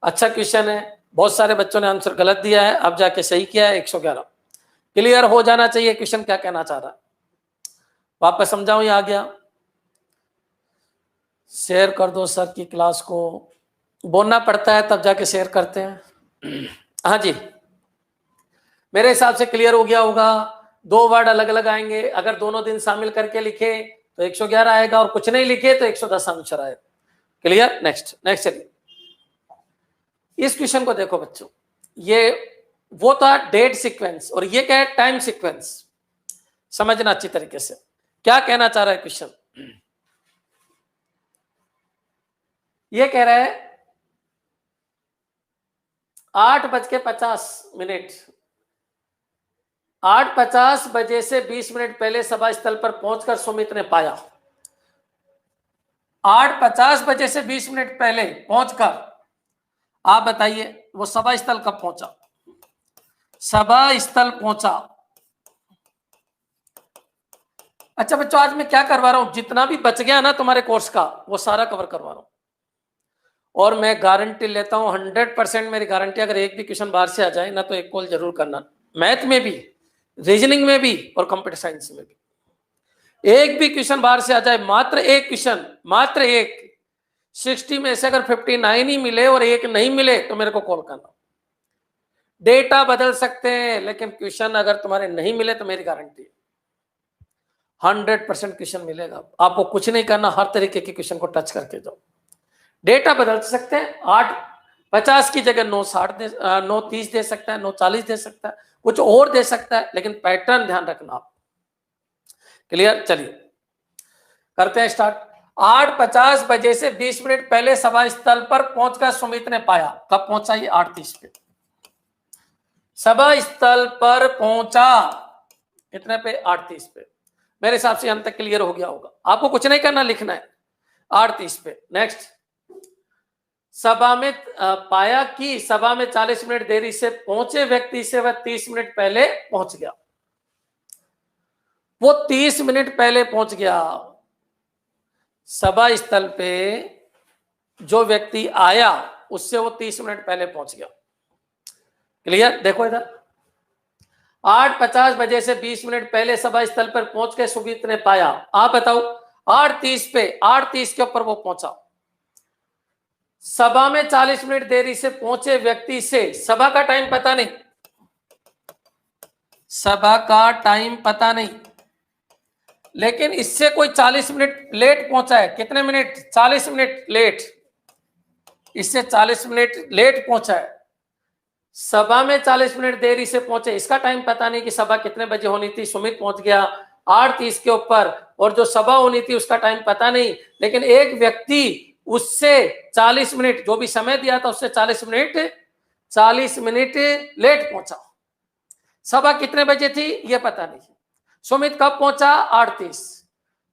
अच्छा क्वेश्चन है, बहुत सारे बच्चों ने आंसर गलत दिया है, अब जाके सही किया है। 111 क्लियर हो जाना चाहिए क्वेश्चन क्या कहना चाह रहा है। वापस समझाऊं या आ गया? शेयर कर दो सर की क्लास को, बोलना पड़ता है तब जाके शेयर करते हैं। हाँ जी, मेरे हिसाब से क्लियर हो गया होगा। 2 वर्ड अलग अलग आएंगे, अगर दोनों दिन शामिल करके लिखे तो 111 आएगा, और कुछ नहीं लिखे तो 110 आंसर आएगा। क्लियर? नेक्स्ट चलिए, इस क्वेश्चन को देखो बच्चों, ये वो था डेट सीक्वेंस, और ये क्या है? Time sequence. समझना अच्छी तरीके से क्या कहना चाह रहा है क्वेश्चन। ये कह रहा है 8:50, 8:50 बजे से 20 मिनट पहले सभा स्थल पर पहुंचकर सुमित ने पाया। 8:50 बजे से 20 मिनट पहले पहुंचकर, आप बताइए वो सभा स्थल कब पहुंचा? सभा स्थल पहुंचा। अच्छा बच्चों, आज मैं क्या करवा रहा हूं, जितना भी बच गया ना तुम्हारे कोर्स का वो सारा कवर करवा रहा हूं, और मैं गारंटी लेता हूं 100% मेरी गारंटी, अगर एक भी क्वेश्चन बाहर से आ जाए ना तो एक कॉल जरूर करना। मैथ में भी, रीजनिंग में भी और कंप्यूटर साइंस में भी। एक भी क्वेश्चन बाहर से आ जाए, मात्र एक क्वेश्चन, मात्र एक, 60 में से अगर 59 ही मिले और एक नहीं मिले तो मेरे को कॉल करना। डेटा बदल सकते हैं लेकिन क्वेश्चन अगर तुम्हारे नहीं मिले तो मेरी गारंटी 100% क्वेश्चन मिलेगा। आपको कुछ नहीं करना, हर तरीके के क्वेश्चन को टच करके जाओ। डेटा बदल सकते हैं, 8:50 की जगह 9:60 दे, 9:30 दे सकता है, 9:40 दे सकता है, कुछ और दे सकता है, लेकिन पैटर्न ध्यान रखना आप। क्लियर? चलिए करते हैं स्टार्ट। 8:50 बजे से 20 मिनट पहले सभा स्थल पर पहुंचकर सुमित ने पाया। कब पहुंचा? ये 8:30 पे सभा स्थल पर पहुंचा। कितने पे? 8:30 पे। मेरे हिसाब से अंत तक क्लियर हो गया होगा। आपको कुछ नहीं करना, लिखना है 8:30 पे। नेक्स्ट, सभा में पाया कि सभा में 40 मिनट देरी से पहुंचे व्यक्ति से वह 30 मिनट पहले पहुंच गया। वो 30 मिनट पहले पहुंच गया। सभा स्थल पे जो व्यक्ति आया उससे वो 30 मिनट पहले पहुंच गया। क्लियर? देखो इधर, 8:50 बजे से 20 मिनट पहले सभा स्थल पर पहुंच के सुमित ने पाया। आप बताओ 8:30 पे, 8:30 के ऊपर वो पहुंचा। सभा में 40 मिनट देरी से पहुंचे व्यक्ति से, सभा का टाइम पता नहीं, सभा का टाइम पता नहीं, लेकिन इससे कोई 40 मिनट लेट पहुंचा है। कितने मिनट? 40 minute late. इससे 40 मिनट लेट पहुंचा है। सभा में 40 मिनट देरी से पहुंचे, इसका टाइम पता नहीं कि सभा कितने बजे होनी थी। सुमित पहुंच गया 8:30 के ऊपर, और जो सभा होनी थी उसका टाइम पता नहीं, लेकिन एक व्यक्ति उससे 40 मिनट, जो भी समय दिया था उससे 40 मिनट लेट पहुंचा। सभा कितने बजे थी ये पता नहीं। सुमित कब पहुंचा? 8:30।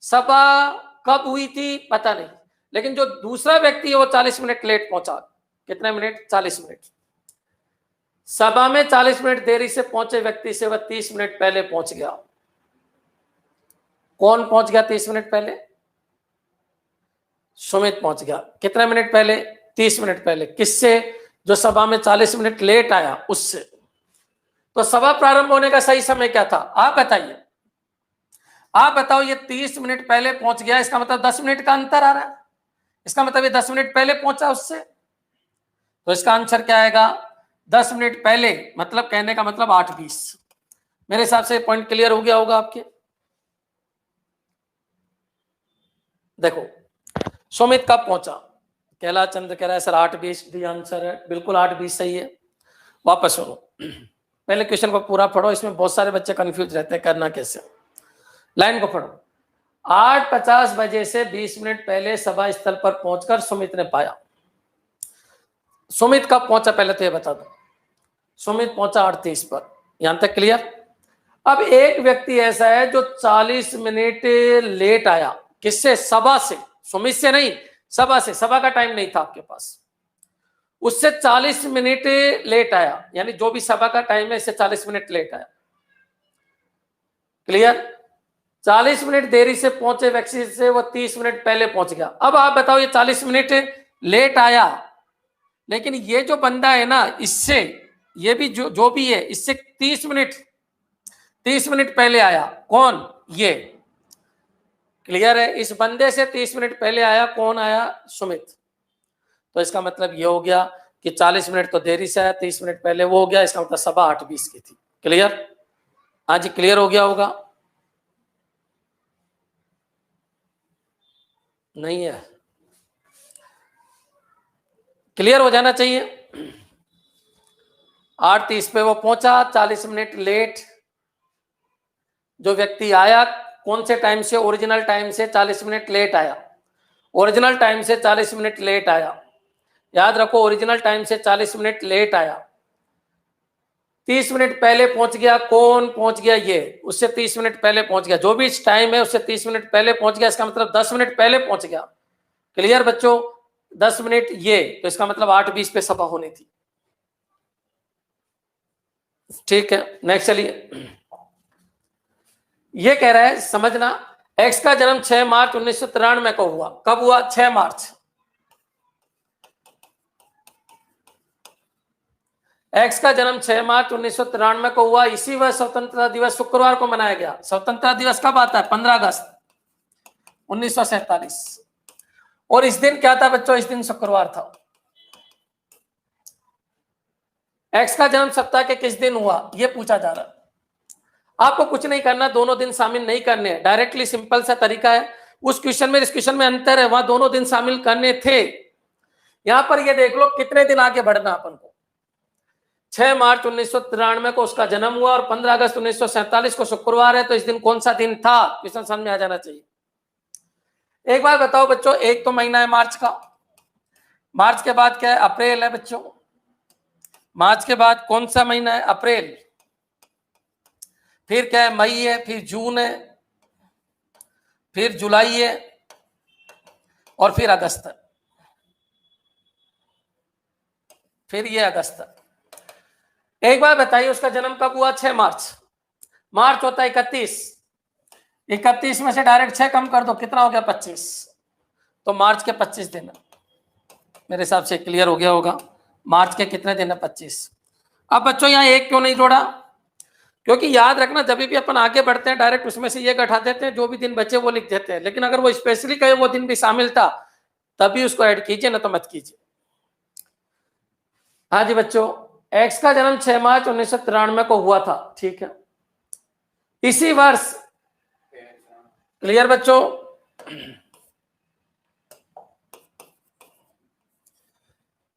सभा कब हुई थी पता नहीं, लेकिन जो दूसरा व्यक्ति है वो 40 मिनट लेट पहुंचा। कितने मिनट? 40 मिनट। सभा में 40 मिनट देरी से पहुंचे व्यक्ति से वह 30 मिनट पहले पहुंच गया। कौन पहुंच गया 30 मिनट पहले? सुमित पहुंच गया। कितने मिनट पहले? 30 मिनट पहले। किससे? जो सभा में 40 मिनट लेट आया उससे। तो सभा प्रारंभ होने का सही समय क्या था? आप बताइए, आप बताओ। ये 30 मिनट पहले पहुंच गया, इसका मतलब 10 मिनट का अंतर आ रहा है। इसका मतलब ये 10 मिनट पहले पहुंचा उससे, तो इसका आंसर क्या आएगा? 10 मिनट पहले, मतलब कहने का मतलब 8:20। मेरे हिसाब से पॉइंट क्लियर हो गया होगा आपके। देखो सुमित कब पहुंचा? कैलाश चंद्र कह रहा है सर 8:20 डी आंसर है। बिल्कुल 8:20 सही है। वापस सुनो, पहले क्वेश्चन को पूरा पढ़ो, इसमें बहुत सारे बच्चे कंफ्यूज रहते हैं करना कैसे। लाइन को पढ़ो। 8:50 बजे से 20 मिनट पहले सभा स्थल पर पहुंचकर सुमित ने पाया। सुमित कब पहुंचा पहले तो ये बता दो। सुमित पहुंचा 8:30 पर। यहां तक क्लियर? अब एक व्यक्ति ऐसा है जो 40 मिनट लेट आया। किससे? सभा से। सुमित से नहीं, सभा से। सभा का टाइम नहीं था आपके पास, उससे 40 मिनट लेट आया, यानी जो भी सभा का टाइम है इससे 40 मिनट लेट आया। क्लियर? 40 मिनट देरी से पहुंचे व्यक्ति से वो 30 मिनट पहले पहुंच गया। अब आप बताओ, ये 40 मिनट लेट आया, लेकिन ये जो बंदा है ना, इससे ये भी जो भी है, इससे 30 मिनट पहले आया। कौन? ये। क्लियर है? इस बंदे से 30 मिनट पहले आया। कौन आया? सुमित। तो इसका मतलब ये हो गया कि 40 मिनट तो देरी से आया, 30 मिनट पहले वो हो गया। इसका मतलब 8:20 की थी। क्लियर? हाँ जी, क्लियर हो गया होगा? नहीं है? क्लियर हो जाना चाहिए। 8:30 पे वो पहुंचा, 40 मिनट लेट। जो व्यक्ति आया कौन से टाइम से? ओरिजिनल टाइम से 40 मिनट लेट आया। ओरिजिनल टाइम से 40 मिनट लेट आया। याद रखो, ओरिजिनल टाइम से 40 मिनट लेट आया। 30 मिनट पहले पहुंच गया। कौन पहुंच गया? ये। उससे 30 मिनट पहले पहुंच गया। जो भी इस टाइम है उससे 30 मिनट पहले पहुंच गया। इसका मतलब 10 मिनट पहले पहुंच गया। क्लियर बच्चों? 10 मिनट ये, तो इसका मतलब 8:20 पे सभा होनी थी। ठीक है, नेक्स्ट चलिए। ये कह रहा है, समझना, एक्स का जन्म 6 मार्च 1993 को हुआ। कब हुआ? 6 मार्च। एक्स का जन्म 6 मार्च 1993 को हुआ। इसी वर्ष स्वतंत्रता दिवस शुक्रवार को मनाया गया। स्वतंत्रता दिवस कब आता है? 15 अगस्त 1947। और इस दिन क्या था बच्चों? इस दिन शुक्रवार था। एक्स का जन्म सप्ताह के किस दिन हुआ, यह पूछा जा रहा है। आपको कुछ नहीं करना, दोनों दिन शामिल नहीं करने। डायरेक्टली सिंपल सा तरीका है। उस क्वेश्चन में इस क्वेश्चन में अंतर है, वहां दोनों दिन शामिल करने थे। यहां पर ये देख लो कितने दिन आगे बढ़ना अपन को। 6 मार्च 1993 को उसका जन्म हुआ और 15 अगस्त 1947 को शुक्रवार है। तो इस दिन कौन सा दिन था? क्वेश्चन समझ में आ जाना चाहिए। एक बार बताओ बच्चों, एक तो महीना है मार्च का। मार्च के बाद क्या है? अप्रैल है बच्चों। मार्च के बाद कौन सा महीना है? अप्रैल। फिर क्या है? मई है। फिर जून है। फिर जुलाई है। और फिर अगस्त है। फिर ये अगस्त है। एक बार बताइए, उसका जन्म कब हुआ? 6 मार्च। मार्च होता है 31। 31 में से डायरेक्ट 6 कम कर दो, कितना हो गया? 25। तो मार्च के 25 दिन मेरे हिसाब से क्लियर हो गया होगा। मार्च के कितने दिन है? 25। अब बच्चों यहाँ एक क्यों नहीं जोड़ा? क्योंकि याद रखना, जब भी अपन आगे बढ़ते हैं डायरेक्ट उसमें से ये घटा देते हैं, जो भी दिन बचे वो लिख देते हैं। लेकिन अगर वो स्पेशली कहे वो दिन भी शामिल था, तभी उसको ऐड कीजिए, ना तो मत कीजिए। हाँ जी बच्चों, एक्स का जन्म 6 मार्च 1993 को हुआ था। ठीक है, इसी वर्ष। क्लियर बच्चों?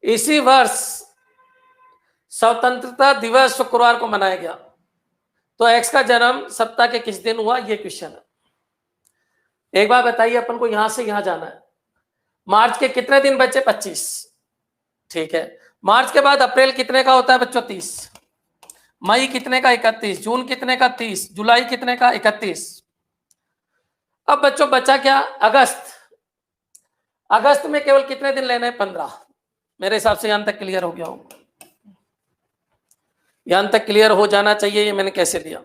इसी वर्ष स्वतंत्रता दिवस शुक्रवार को मनाया गया। तो एक्स का जन्म सप्ताह के किस दिन हुआ, ये क्वेश्चन है। एक बार बताइए, अपन को यहां से यहां जाना है। मार्च के कितने दिन बचे? 25। ठीक है, मार्च के बाद अप्रैल कितने का होता है बच्चों? 30। मई कितने का? 31। जून कितने का? 30। जुलाई कितने का? 31। अब बच्चों बचा क्या? अगस्त। अगस्त में केवल कितने दिन लेने हैं? 15। मेरे हिसाब से यहां तक क्लियर हो गया होगा। यहां तक क्लियर हो जाना चाहिए। ये मैंने कैसे लिया?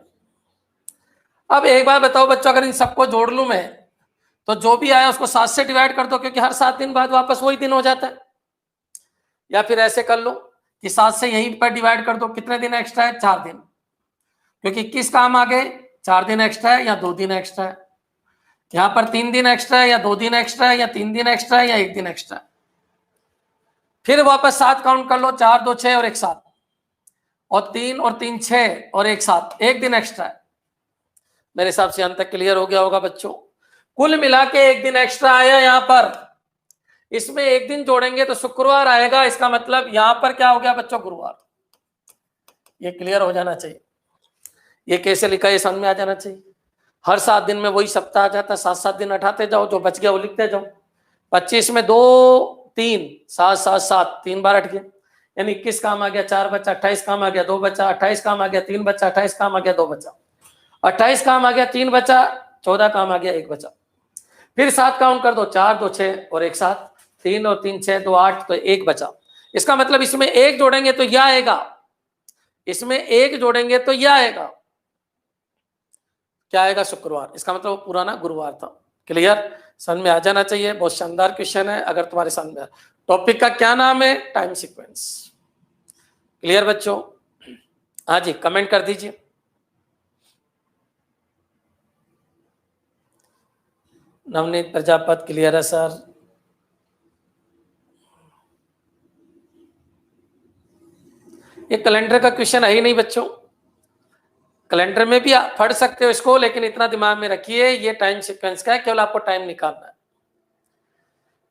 अब एक बार बताओ बच्चों, अगर इन सबको जोड़ लूं मैं, तो जो भी आया उसको 7 से डिवाइड कर दो, क्योंकि हर 7 दिन बाद वापस वही दिन हो जाता है। या फिर ऐसे कर लो कि 7 से यहीं पर डिवाइड कर दो। कितने दिन एक्स्ट्रा है? 4 दिन। क्योंकि किस काम आ गए? 4 दिन एक्स्ट्रा है या 2 दिन एक्स्ट्रा है। यहां पर 3 दिन एक्स्ट्रा है या 2 दिन एक्स्ट्रा है, या 3 दिन एक्स्ट्रा है या 1 दिन एक्स्ट्रा है। फिर वापस 7 काउंट कर लो। 4 2 6 और 1 7, और 3 और 3 6 और 1 7, 1 दिन एक्स्ट्रा है। मेरे हिसाब से अंत तक क्लियर हो गया होगा बच्चों। कुल मिला के 1 दिन एक्स्ट्रा आया यहां पर। इसमें 1 दिन जोड़ेंगे तो शुक्रवार आएगा। इसका मतलब यहां पर क्या हो गया बच्चों? गुरुवार। ये क्लियर हो जाना चाहिए। ये कैसे लिखा, ये समझ में आ जाना चाहिए। हर 7 दिन में वही सप्ताह आ जाता है। 7 दिन हटाते जाओ, जो बच गया वो लिखते जाओ। 25 में 2 3 7 7 7, 3 बार हट गया, यानी 21 काम आ गया, 4 बचा। 28 काम आ गया, 2 बचा। 28 काम आ गया, 3 बचा। 28 काम आ गया, 2 बचा। 28 काम आ गया, 3 बचा। 14 काम आ गया, 1 बचा। फिर 7 काउंट कर दो। 4 2 6 और 1 7, 3 और 3 6 2 8, तो 1 बचा। इसका मतलब इसमें 1 जोड़ेंगे तो यह आएगा। इसमें 1 जोड़ेंगे तो यह आएगा। क्या आएगा? शुक्रवार। इसका मतलब वो पुराना गुरुवार था। क्लियर? समझ में आ जाना चाहिए। बहुत शानदार क्वेश्चन है अगर तुम्हारे सामने। टॉपिक का क्या नाम है? Time sequence. क्लियर बच्चों? हाँ जी, कमेंट कर दीजिए। नवनीत प्रजापत क्लियर है सर। ये कैलेंडर का क्वेश्चन है ही नहीं बच्चों। कैलेंडर में भी आप पढ़ सकते हो इसको, लेकिन इतना दिमाग में रखिए ये टाइम सीक्वेंस का है, केवल आपको टाइम निकालना है।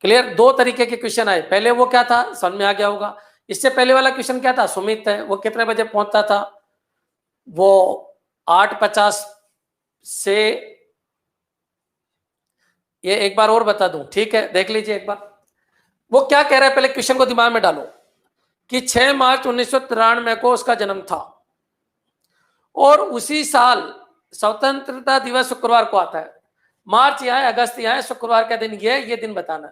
क्लियर? दो तरीके के क्वेश्चन आए। पहले वो क्या था, समझ में आ गया होगा। इससे पहले वाला क्वेश्चन क्या था? सुमित है, वो कितने बजे पहुंचता था? वो 8:50 से, ये एक बार और बता दूं, ठीक है? देख लीजिए एक बार वो क्या कह रहा है। पहले क्वेश्चन को दिमाग में डालो कि 6 मार्च 1993 को उसका जन्म था और उसी साल स्वतंत्रता दिवस शुक्रवार को आता है। मार्च यहाँ है, अगस्त यहाँ है, शुक्रवार का दिन ये दिन बताना।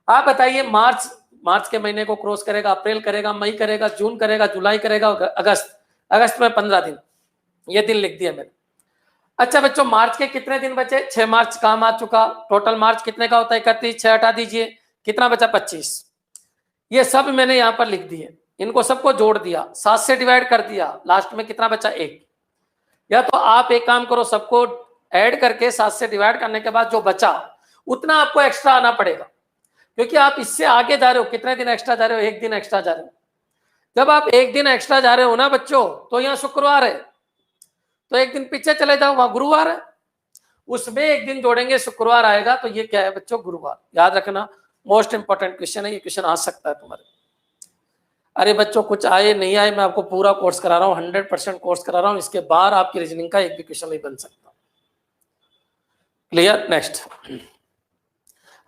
आप बताइए, मार्च के महीने को क्रॉस करेगा, अप्रैल करेगा, मई करेगा, जून करेगा, जुलाई करेगा, अगस्त में 15 दिन। ये दिन लिख दिया मैंने। अच्छा बच्चों, मार्च के कितने दिन बचे? 6 मार्च काम आ चुका। टोटल मार्च कितने का होता है? 31। 6 हटा दीजिए, कितना बचा? 25। ये सब मैंने यहां पर लिख दिए, इनको सबको जोड़ दिया, 7 से डिवाइड कर दिया, लास्ट में कितना बचा? 1। या तो आप एक काम करो, सबको ऐड करके 7 से डिवाइड करने के बाद जो बचा उतना आपको एक्स्ट्रा आना पड़ेगा, क्योंकि आप इससे आगे जा रहे हो। कितने दिन एक्स्ट्रा जा रहे हो? 1 दिन एक्स्ट्रा जा रहे हो। जब आप 1 दिन एक्स्ट्रा जा रहे हो ना बच्चों, तो यहाँ शुक्रवार है, तो 1 दिन पीछे चले जाओ, वहां गुरुवार है, उसमें 1 दिन जोड़ेंगे, शुक्रवार आएगा। तो ये क्या है बच्चों? गुरुवार। याद रखना, मोस्ट इंपॉर्टेंट क्वेश्चन है ये। क्वेश्चन आ सकता है तुम्हारे। अरे बच्चों, कुछ आए नहीं आए, मैं आपको पूरा कोर्स करा रहा हूँ, 100% कोर्स करा रहा हूँ। इसके बाद आपकी रीजनिंग का एक भी क्वेश्चन नहीं बन सकता। क्लियर? नेक्स्ट।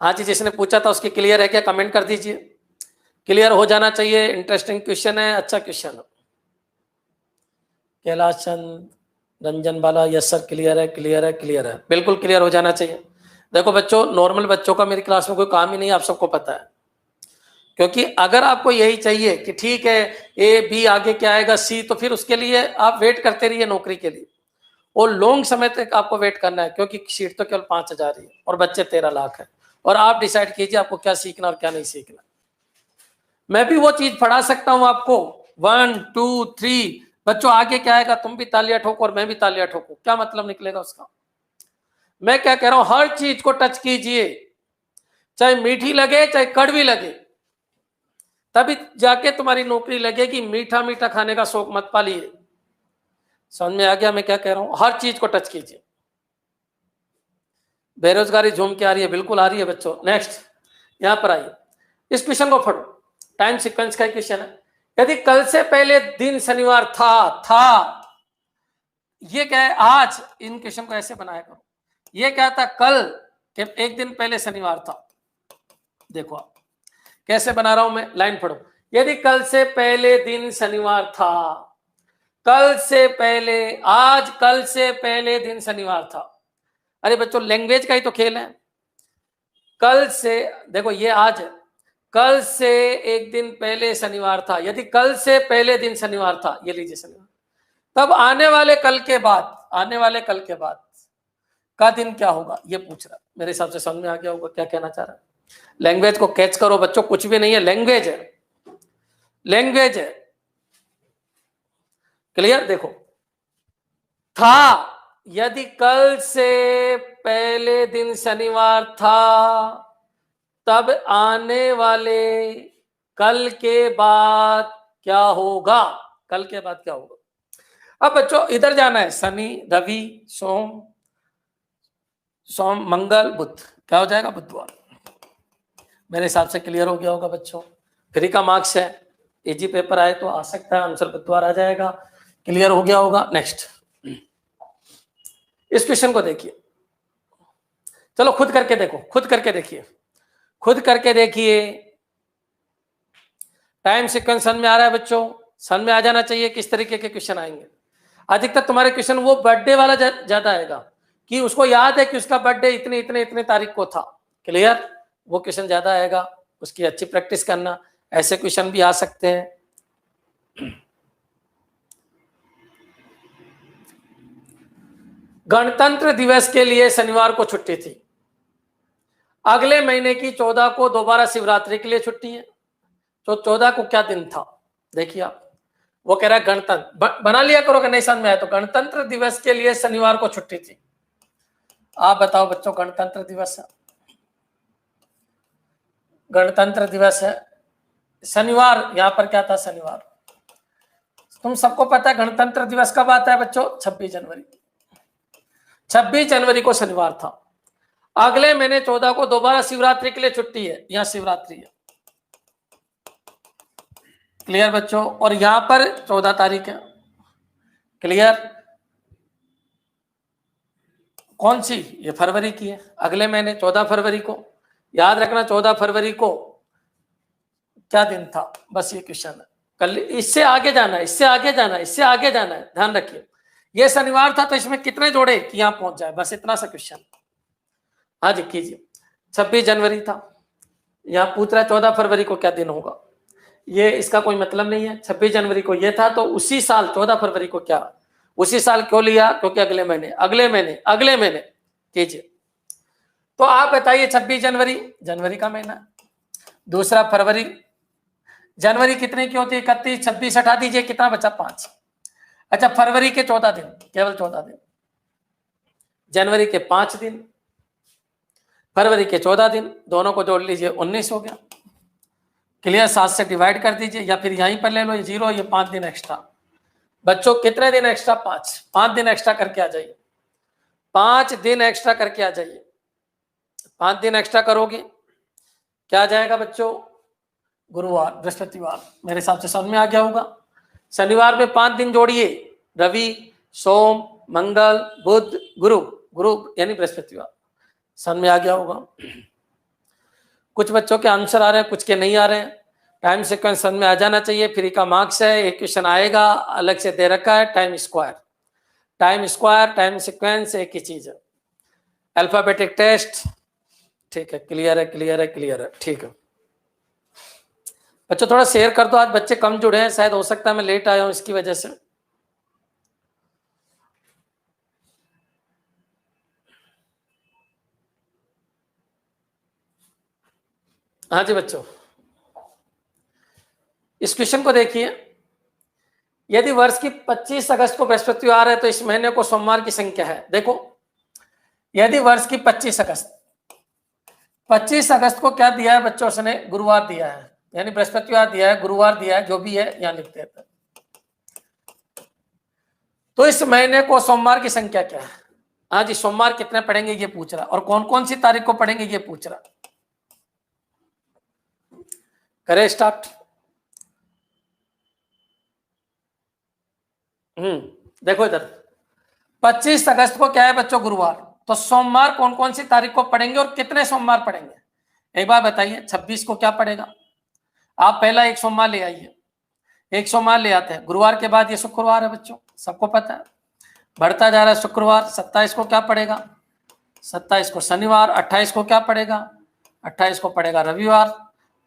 हाँ जी, जिसने पूछा था उसकी क्लियर है क्या? कमेंट कर दीजिए। क्लियर हो जाना चाहिए। इंटरेस्टिंग क्वेश्चन है, अच्छा क्वेश्चन है। कैलाश चंद, रंजन बाला, यस सर, क्लियर है, क्लियर है, क्लियर है, बिल्कुल क्लियर हो जाना चाहिए। देखो बच्चों, नॉर्मल बच्चों का मेरी क्लास में कोई काम ही नहीं, आप सबको पता है। क्योंकि अगर आपको यही चाहिए कि ठीक है ए बी आगे क्या आएगा सी, तो फिर उसके लिए आप वेट करते रहिए नौकरी के लिए, और लॉन्ग समय तक आपको वेट करना है, क्योंकि सीट तो केवल 5,000 ही है और बच्चे 13 लाख है। और आप डिसाइड कीजिए आपको क्या सीखना और क्या नहीं सीखना। मैं भी वो चीज पढ़ा सकता हूं आपको 1 2 3, बच्चों आगे क्या आएगा, तुम भी तालियां ठोको और मैं भी तालियां ठोको, क्या मतलब निकलेगा उसका? मैं क्या कह रहा हूं, हर चीज को टच कीजिए, चाहे मीठी लगे चाहे कड़वी लगे, तभी जाके तुम्हारी नौकरी लगेगी। मीठा मीठा खाने का शौक मत पालिए। समझ में आ गया मैं क्या कह रहा हूं? हर चीज को टच कीजिए। बेरोजगारी झूम के आ रही है? बिल्कुल आ रही है बच्चों। नेक्स्ट, यहां पर आइए, इस क्वेश्चन को पढ़ो। टाइम सीक्वेंस का क्वेश्चन है। यदि कल से पहले दिन शनिवार था, ये क्या है? आज इन क्वेश्चन को ऐसे बनाया करो। ये क्या था? कल के 1 दिन पहले शनिवार था। देखो आप कैसे बना रहा हूं मैं, लाइन पढ़ो। यदि कल से पहले दिन शनिवार था, कल से पहले, आज कल से पहले दिन शनिवार था। अरे बच्चों, लैंग्वेज का ही तो खेल है। कल से, देखो ये आज है, कल से 1 दिन पहले शनिवार था। यदि कल से पहले दिन शनिवार था, ये लीजिए शनिवार, तब आने वाले कल के बाद, आने वाले कल के बाद का दिन क्या होगा, ये पूछ रहा। मेरे हिसाब से समझ में आ गया होगा क्या कहना चाह रहा है। लैंग्वेज को कैच करो बच्चों, कुछ भी नहीं है, लैंग्वेज है, लैंग्वेज है। क्लियर? देखो, था, यदि कल से पहले दिन शनिवार था, तब आने वाले कल के बाद क्या होगा? कल के बाद क्या होगा? अब बच्चों इधर जाना है, शनि, रवि, सोम, मंगल, बुध, क्या हो जाएगा? बुधवार। मेरे हिसाब से क्लियर हो गया होगा बच्चों। फ्री का मार्क्स है, इजी पेपर आए तो आ सकता है आंसर बुधवार आ जाएगा। क्लियर हो गया होगा। नेक्स्ट, इस क्वेश्चन को देखिए, चलो खुद करके देखो, खुद करके देखिए, खुद करके देखिए। टाइम सीक्वेंस समझ में आ रहा है बच्चों? समझ में आ जाना चाहिए किस तरीके के क्वेश्चन आएंगे। अधिकतर तुम्हारे क्वेश्चन वो बर्थडे वाला ज्यादा आएगा, कि उसको याद है कि उसका बर्थडे इतने इतने इतने तारीख को था। क्लियर? वो क्वेश्चन ज्यादा आएगा, उसकी अच्छी प्रैक्टिस करना। ऐसे क्वेश्चन भी आ सकते हैं। गणतंत्र दिवस के लिए शनिवार को छुट्टी थी। अगले महीने की 14 को दोबारा शिवरात्रि के लिए छुट्टी है। तो 14 को क्या दिन था? देखिए आप, वो कह रहा है गणतंत्र, बना लिया करो कि नहीं समझ में आया तो। गणतंत्र दिवस के लिए शनिवार को छुट्टी थी। आप बताओ बच्चों, गणतंत्र दिवस है, गणतंत्र दिवस है, शनिवार, यहां पर क्या था? शनिवार। तुम सबको पता है गणतंत्र दिवस कब आता है बच्चों? 26 जनवरी। 26 जनवरी को शनिवार था। अगले महीने 14 को दोबारा शिवरात्रि के लिए छुट्टी है, यहां शिवरात्रि है। क्लियर बच्चों? और यहां पर 14 तारीख है। क्लियर? कौन सी? ये फरवरी की है, अगले महीने 14 फरवरी को। याद रखना 14 फरवरी को क्या दिन था, बस ये क्वेश्चन है। कल इससे आगे जाना है, इससे आगे जाना है, इससे आगे जाना है, ध्यान रखिए। ये शनिवार था तो इसमें कितने जोड़े कि यहां पहुंच जाए, बस इतना सा क्वेश्चन। हाँ जी कीजिए। 26 जनवरी था, यहां पूछ रहा है 14 फरवरी को क्या दिन होगा। ये इसका कोई मतलब नहीं है। 26 जनवरी को ये था तो उसी साल 14 फरवरी को क्या, उसी साल क्यों लिया? क्योंकि अगले महीने, अगले महीने, अगले महीने। कीजिए। तो आप बताइए 26 जनवरी, जनवरी का महीना। दूसरा फरवरी, जनवरी कितने की होती है? 31, 26 हटा दीजिए, कितना बचा? 5। अच्छा, फरवरी के 14 दिन, केवल 14 दिन। जनवरी के 5 दिन, फरवरी के 14 दिन, दोनों को जोड़ लीजिए, 19 हो गया। क्लियर? 7 से डिवाइड कर दीजिए या फिर यहीं पर ले लो, ये 0, ये 5 दिन एक्स्ट्रा। बच्चों कितने दिन एक्स्ट्रा? 5 दिन एक्स्ट्रा करके आ जाइए, 5 दिन एक्स्ट्रा करके आ जाइए। 5 दिन एक्स्ट्रा करोगे क्या आ जाएगा बच्चों? गुरुवार, बृहस्पतिवार। मेरे हिसाब से समझ में आ गया होगा। शनिवार में 5 दिन जोड़िए, रवि, सोम, मंगल, बुध, गुरु, गुरु यानी बृहस्पतिवार। समझ में आ गया होगा। कुछ बच्चों के आंसर आ रहे हैं, कुछ के नहीं आ रहे हैं। टाइम सीक्वेंस समझ में आ जाना चाहिए। फ्री का मार्क्स है, एक क्वेश्चन आएगा अलग से दे रखा है, time square. Time square, time sequence एक ही चीज है। अल्फाबेटिक टेस्ट, ठीक है, क्लियर है, क्लियर है, क्लियर है, ठीक है। बच्चों थोड़ा शेयर कर दो, आज बच्चे कम जुड़े हैं, शायद हो सकता है मैं लेट आया हूं इसकी वजह से। हाँ जी बच्चों, इस क्वेश्चन को देखिए। यदि वर्ष की 25 अगस्त को बृहस्पतिवार है तो इस महीने को सोमवार की संख्या है। देखो, यदि वर्ष की 25 अगस्त, 25 अगस्त को क्या दिया है बच्चों? उसने गुरुवार दिया है, यानी बृहस्पतिवार दिया है, गुरुवार दिया है, जो भी है यहां लिख देते हैं। तो इस महीने को सोमवार की संख्या क्या है? हाँ जी, सोमवार कितने पड़ेंगे ये पूछ रहा, और कौन कौन सी तारीख को पड़ेंगे ये पूछ रहा। करे स्टार्ट। देखो इधर, 25 अगस्त को क्या है बच्चों? गुरुवार। तो सोमवार कौन कौन सी तारीख को पड़ेंगे और कितने सोमवार पड़ेंगे? एक बार बताइए। 26 को क्या पड़ेगा? आप पहला एक सोमवार ले आइए, एक सोमवार ले आते हैं। गुरुवार के बाद ये शुक्रवार है बच्चों, सबको पता है, बढ़ता जा रहा है शुक्रवार। 27 को क्या पड़ेगा? 27 को शनिवार। 28 को क्या पड़ेगा? 28 को पड़ेगा रविवार।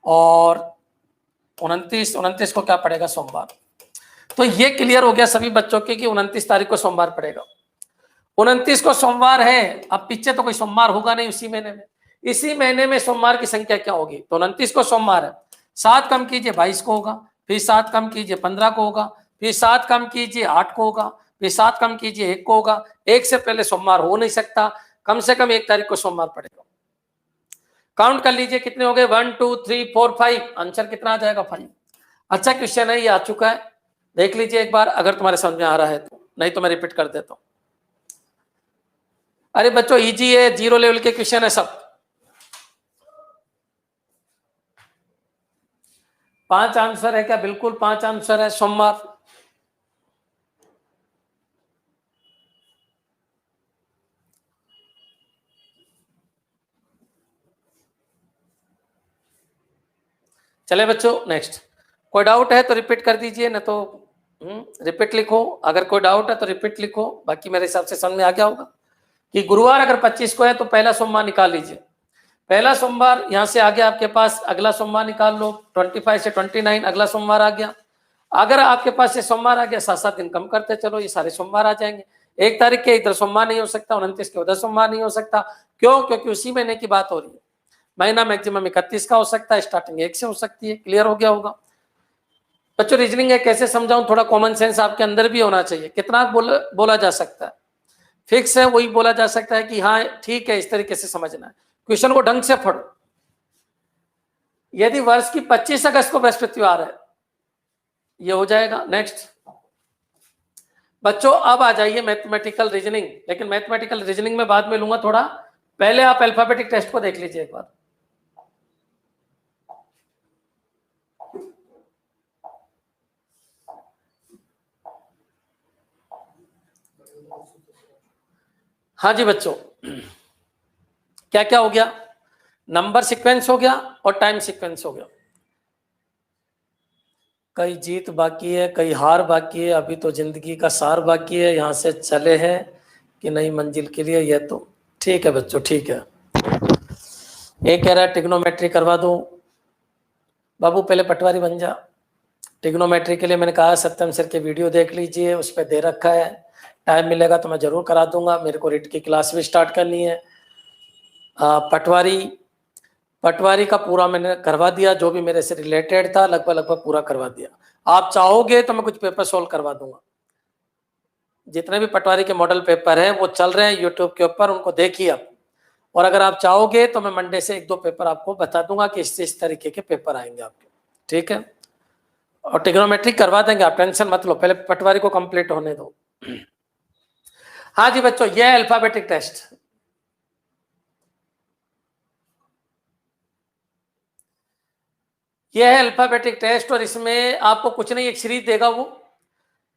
और 29 को क्या पड़ेगा? सोमवार। तो ये क्लियर हो गया सभी बच्चों के कि 29 तारीख को सोमवार पड़ेगा। 29 को सोमवार है, अब पीछे तो कोई सोमवार होगा नहीं उसी महीने में। इसी महीने में सोमवार की संख्या क्या होगी? तो 29 को सोमवार है, 7 कम कीजिए 22 को होगा, फिर 7 कम कीजिए 15 को होगा, फिर 7 कम कीजिए 8 को होगा, फिर 7 कम कीजिए 1 को होगा। 1 से पहले सोमवार हो नहीं सकता, कम से कम 1 तारीख को सोमवार पड़ेगा। काउंट कर लीजिए कितने हो गए? 1 2 3 4 5। आंसर कितना आ जाएगा? 5। अच्छा क्वेश्चन है, ये आ चुका है, देख लीजिए एक बार अगर तुम्हारे समझ में आ रहा है तो, नहीं तो मैं रिपीट कर देता हूं। अरे बच्चों इजी है, 0 लेवल के क्वेश्चन है सब। 5 आंसर है क्या? बिल्कुल 5 आंसर है। सोमवार। चले बच्चों नेक्स्ट। कोई डाउट है तो रिपीट कर दीजिए, न तो रिपीट लिखो। अगर कोई डाउट है तो रिपीट लिखो, बाकी मेरे हिसाब से समझ में आ गया होगा कि गुरुवार अगर 25 को है तो पहला सोमवार निकाल लीजिए। पहला सोमवार यहां से आगे आपके पास अगला सोमवार निकाल लो, 25 से 29 अगला सोमवार आ गया। अगर आपके पास ये सोमवार आ गया, 7-7 दिन कम करते चलो, ये सारे सोमवार आ जाएंगे। 1 तारीख के इधर सोमवार नहीं हो सकता, 29 के उधर सोमवार नहीं हो सकता। क्यों? क्योंकि उसी महीने की बात हो रही है। महीना मैक्सिमम 31 का हो सकता है, स्टार्टिंग 1 से हो सकती है। क्लियर हो गया होगा बच्चों? रीजनिंग है, कैसे समझाऊं? थोड़ा कॉमन सेंस आपके अंदर भी होना चाहिए। कितना बोला जा सकता है, फिक्स है वही बोला जा सकता है कि हाँ ठीक है, इस तरीके से समझना है। क्वेश्चन को ढंग से पढ़ो। यदि वर्ष की 25 अगस्त को बृहस्पतिवार है, ये हो जाएगा। नेक्स्ट बच्चों, अब आ जाइए मैथमेटिकल रीजनिंग, लेकिन मैथमेटिकल रीजनिंग में बाद में लूंगा थोड़ा, पहले आप अल्फाबेटिक टेस्ट को देख लीजिए एक बार। हाँ जी बच्चों, क्या क्या हो गया? नंबर सीक्वेंस हो गया और टाइम सीक्वेंस हो गया। कई जीत बाकी है, कई हार बाकी है, अभी तो जिंदगी का सार बाकी है, यहाँ से चले हैं कि नई मंजिल के लिए। यह तो ठीक है बच्चों, ठीक है। एक कह रहा है ट्रिग्नोमेट्री करवा दो। बाबू पहले पटवारी बन जा। ट्रिग्नोमेट्री के लिए मैंने कहा सत्यम सर के वीडियो देख लीजिए, उस पर दे रखा है। टाइम मिलेगा तो मैं जरूर करा दूंगा। मेरे को रिट की क्लास भी स्टार्ट करनी है। पटवारी का पूरा मैंने करवा दिया, जो भी मेरे से रिलेटेड था लगभग पूरा करवा दिया। आप चाहोगे तो मैं कुछ पेपर सोल्व करवा दूंगा। जितने भी पटवारी के मॉडल पेपर हैं वो चल रहे हैं यूट्यूब के ऊपर, उनको देखिए आप। और अगर आप चाहोगे तो मैं मंडे से 1-2 पेपर आपको बता दूंगा कि इस तरीके के पेपर आएंगे आपके, ठीक है। और ट्रिग्नोमेट्री करवा देंगे, आप टेंशन मत लो, पहले पटवारी को कंप्लीट होने दो। हाँ जी बच्चों, ये है अल्फाबेटिक टेस्ट। ये है अल्फाबेटिक टेस्ट और इसमें आपको कुछ नहीं, एक सीरीज देगा वो।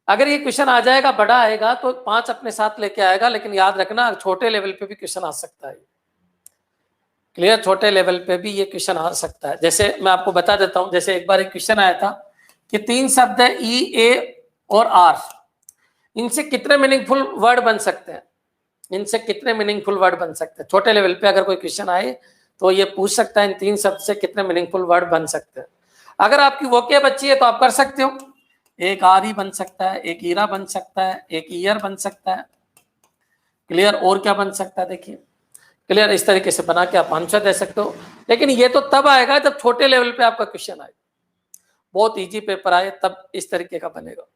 अगर ये क्वेश्चन आ जाएगा, बड़ा आएगा तो 5 अपने साथ लेके आएगा, लेकिन याद रखना छोटे लेवल पे भी क्वेश्चन आ सकता है। क्लियर? छोटे लेवल पे भी ये क्वेश्चन आ सकता है। जैसे मैं आपको बता देता हूं, जैसे एक बार एक क्वेश्चन आया था कि 3 शब्द है ई, ए और आर, इनसे कितने मीनिंगफुल वर्ड बन सकते हैं? इनसे कितने मीनिंगफुल वर्ड बन सकते हैं? छोटे लेवल पे अगर कोई क्वेश्चन आए तो ये पूछ सकता है इन 3 शब्द से कितने मीनिंगफुल वर्ड बन सकते हैं। अगर आपकी वोकेब अच्छी है तो आप कर सकते हो। एक आरी बन सकता है, एक ईरा बन सकता है, एक ईयर बन सकता है। क्लियर? और क्या बन सकता है देखिए। क्लियर? इस तरीके से बना के आप आंसर दे सकते हो। लेकिन ये तो तब आएगा जब छोटे लेवल पे आपका क्वेश्चन आए, बहुत इजी पेपर आए तब इस तरीके का बनेगा।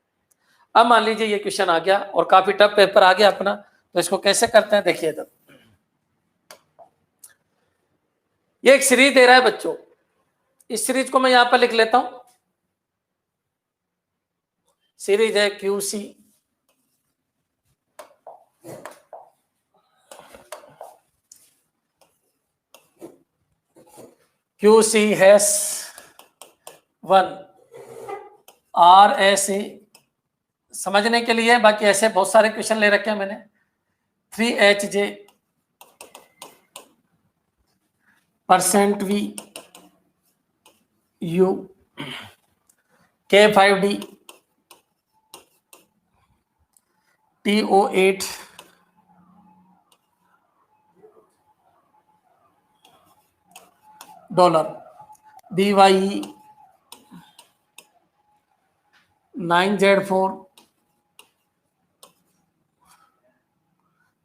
अब मान लीजिए ये क्वेश्चन आ गया और काफी टफ पेपर आ गया अपना, तो इसको कैसे करते हैं देखिए। तब ये एक सीरीज दे रहा है बच्चों, इस सीरीज को मैं यहां पर लिख लेता हूं। सीरीज है QC, QC-1 RSE समझने के लिए, बाकी ऐसे बहुत सारे क्वेश्चन ले रखे हैं मैंने। 3HJ %V U K5D TO8 $, BYE 9Z4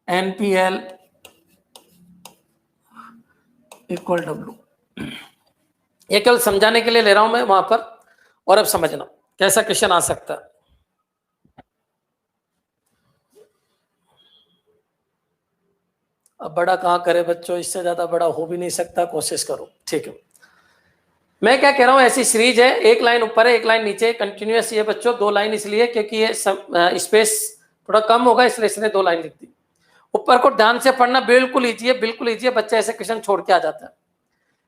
NPL equal W। ये केवल समझाने के लिए ले रहा हूं मैं वहां पर, और अब समझना कैसा क्वेश्चन आ सकता है। अब बड़ा कहां करे बच्चों, इससे ज्यादा बड़ा हो भी नहीं सकता, कोशिश करो, ठीक है। मैं क्या कह रहा हूं, ऐसी सीरीज है, एक लाइन ऊपर है एक लाइन नीचे, कंटिन्यूअस ये बच्चों 2 लाइन इसलिए क्योंकि ये स्पेस थोड़ा कम होगा, इसलिए इसने 2 लाइन लिख दी। ऊपर को ध्यान से पढ़ना, बिल्कुल इजी है, बिल्कुल इजी है। बच्चा ऐसे क्वेश्चन छोड़ के आ जाता है।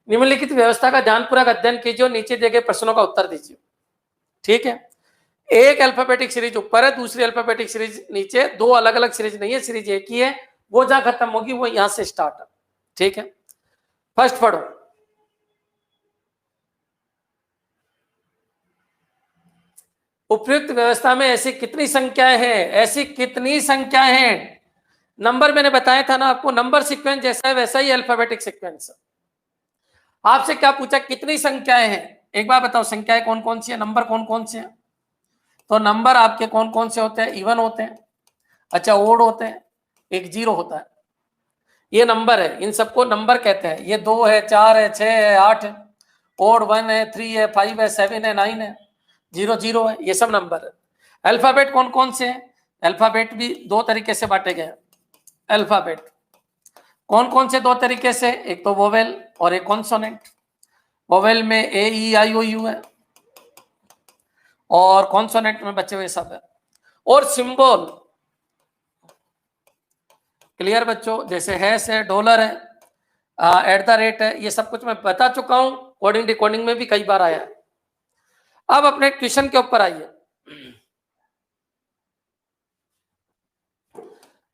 निम्नलिखित व्यवस्था का ध्यानपूर्वक अध्ययन कीजिए और नीचे दिए गए प्रश्नों का उत्तर दीजिए, ठीक है। एक अल्फाबेटिक सीरीज ऊपर है, दूसरी अल्फाबेटिक सीरीज नीचे, 2 अलग अलग सीरीज नहीं है, सीरीज एक ही है। वो जहां खत्म होगी वो यहां से स्टार्ट है, ठीक है। फर्स्ट पढ़ो। उपयुक्त व्यवस्था में ऐसी कितनी संख्याएं हैं? ऐसी कितनी संख्याएं हैं? नंबर मैंने बताया था ना आपको, नंबर सीक्वेंस जैसा है वैसा ही अल्फाबेटिक सीक्वेंस। आपसे क्या पूछा, कितनी संख्याएं हैं? एक बार बताओ, संख्याएं कौन कौन सी है, नंबर कौन कौन से हैं? तो नंबर आपके कौन कौन से होते हैं? इवन होते हैं। अच्छा ओड होते हैं, एक 0 होता है, ये नंबर है, इन सबको नंबर कहते हैं। ये 2 है, 4 है, 6 है, 8 है, ओड 1 है, 3 है, 5 है, 7 है, 9 है, 0 0 है, ये सब नंबर है। अल्फाबेट कौन कौन से हैं? अल्फाबेट भी दो तरीके से बांटे गए हैं। अल्फाबेट कौन कौन से? दो तरीके से, एक तो वोवेल और एक कॉन्सोनेंट। वोवेल में ए ई आई ओ यू है और कॉन्सोनेंट में बचे हुए सब है। और सिंबल, क्लियर बच्चों? जैसे है डॉलर है, एट द रेट है, ये सब कुछ मैं बता चुका हूं, कोडिंग डिकोडिंग में भी कई बार आया है। अब अपने क्वेश्चन के ऊपर आइए।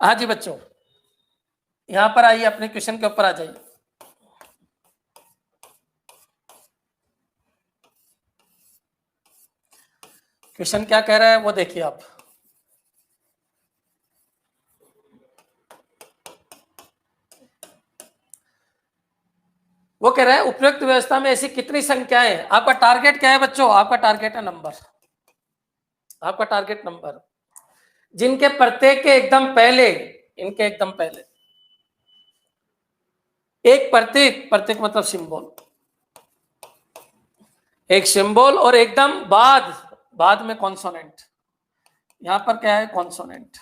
हाँ जी बच्चों, यहां पर आइए, अपने क्वेश्चन के ऊपर आ जाइए। क्वेश्चन क्या कह रहा है वो देखिए आप। वो कह रहा है उपयुक्त व्यवस्था में ऐसी कितनी संख्याएं, आपका टारगेट क्या है बच्चों? आपका टारगेट है नंबर, आपका टारगेट नंबर, जिनके प्रत्येक के एकदम पहले, इनके एकदम पहले एक प्रत्येक, प्रत्येक मतलब सिंबल, एक सिंबल, और एकदम बाद में कॉन्सोनेंट। यहां पर क्या है? कॉन्सोनेंट,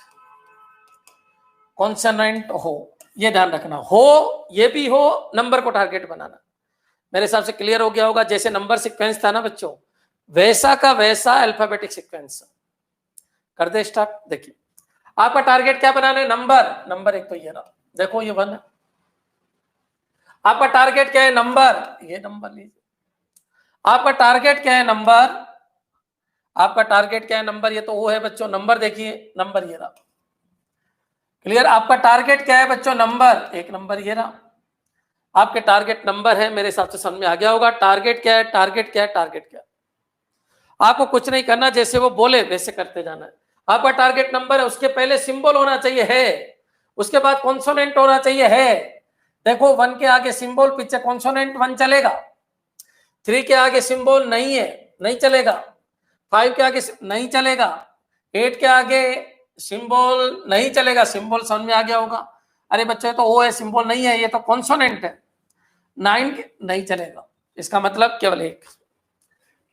कॉन्सोनेंट हो, ये ध्यान रखना, हो ये भी हो, नंबर को टारगेट बनाना। मेरे हिसाब से क्लियर हो गया होगा। जैसे नंबर सीक्वेंस था ना बच्चों, वैसा का वैसा अल्फाबेटिक सीक्वेंस कर दे स्टार्ट। देखिए आपका टारगेट क्या बनाना है? नंबर एक तो ये रहा, देखो ये 1 है। आपका टारगेट क्या है? नंबर, ये नंबर लीजिए। आपका टारगेट क्या है? नंबर। आपका टारगेट क्या है? नंबर, ये तो वो है बच्चों, नंबर देखिए, नंबर ये रहा, क्लियर? आपका टारगेट क्या है बच्चों? नंबर, एक नंबर ये रहा, आपके टारगेट नंबर है। मेरे हिसाब से समझ में आ गया होगा टारगेट क्या है, टारगेट क्या है, टारगेट क्या है। आपको कुछ नहीं करना, जैसे वो बोले वैसे करते जाना है। आपका टारगेट नंबर है, उसके पहले सिंबल होना चाहिए है, उसके बाद कॉन्सोनेंट होना चाहिए है। देखो 1 के आगे सिंबल, पीछे कॉन्सोनेंट 1 चलेगा, 3 के आगे सिंबल नहीं है, नहीं चलेगा, 5 के आगे नहीं चलेगा, 8 के आगे सिंबल नहीं चलेगा। सिंबल समझ में आ गया होगा। अरे बच्चे तो वो है, सिंबल नहीं है, ये तो कॉन्सोनेंट है। 9 नहीं चलेगा, इसका मतलब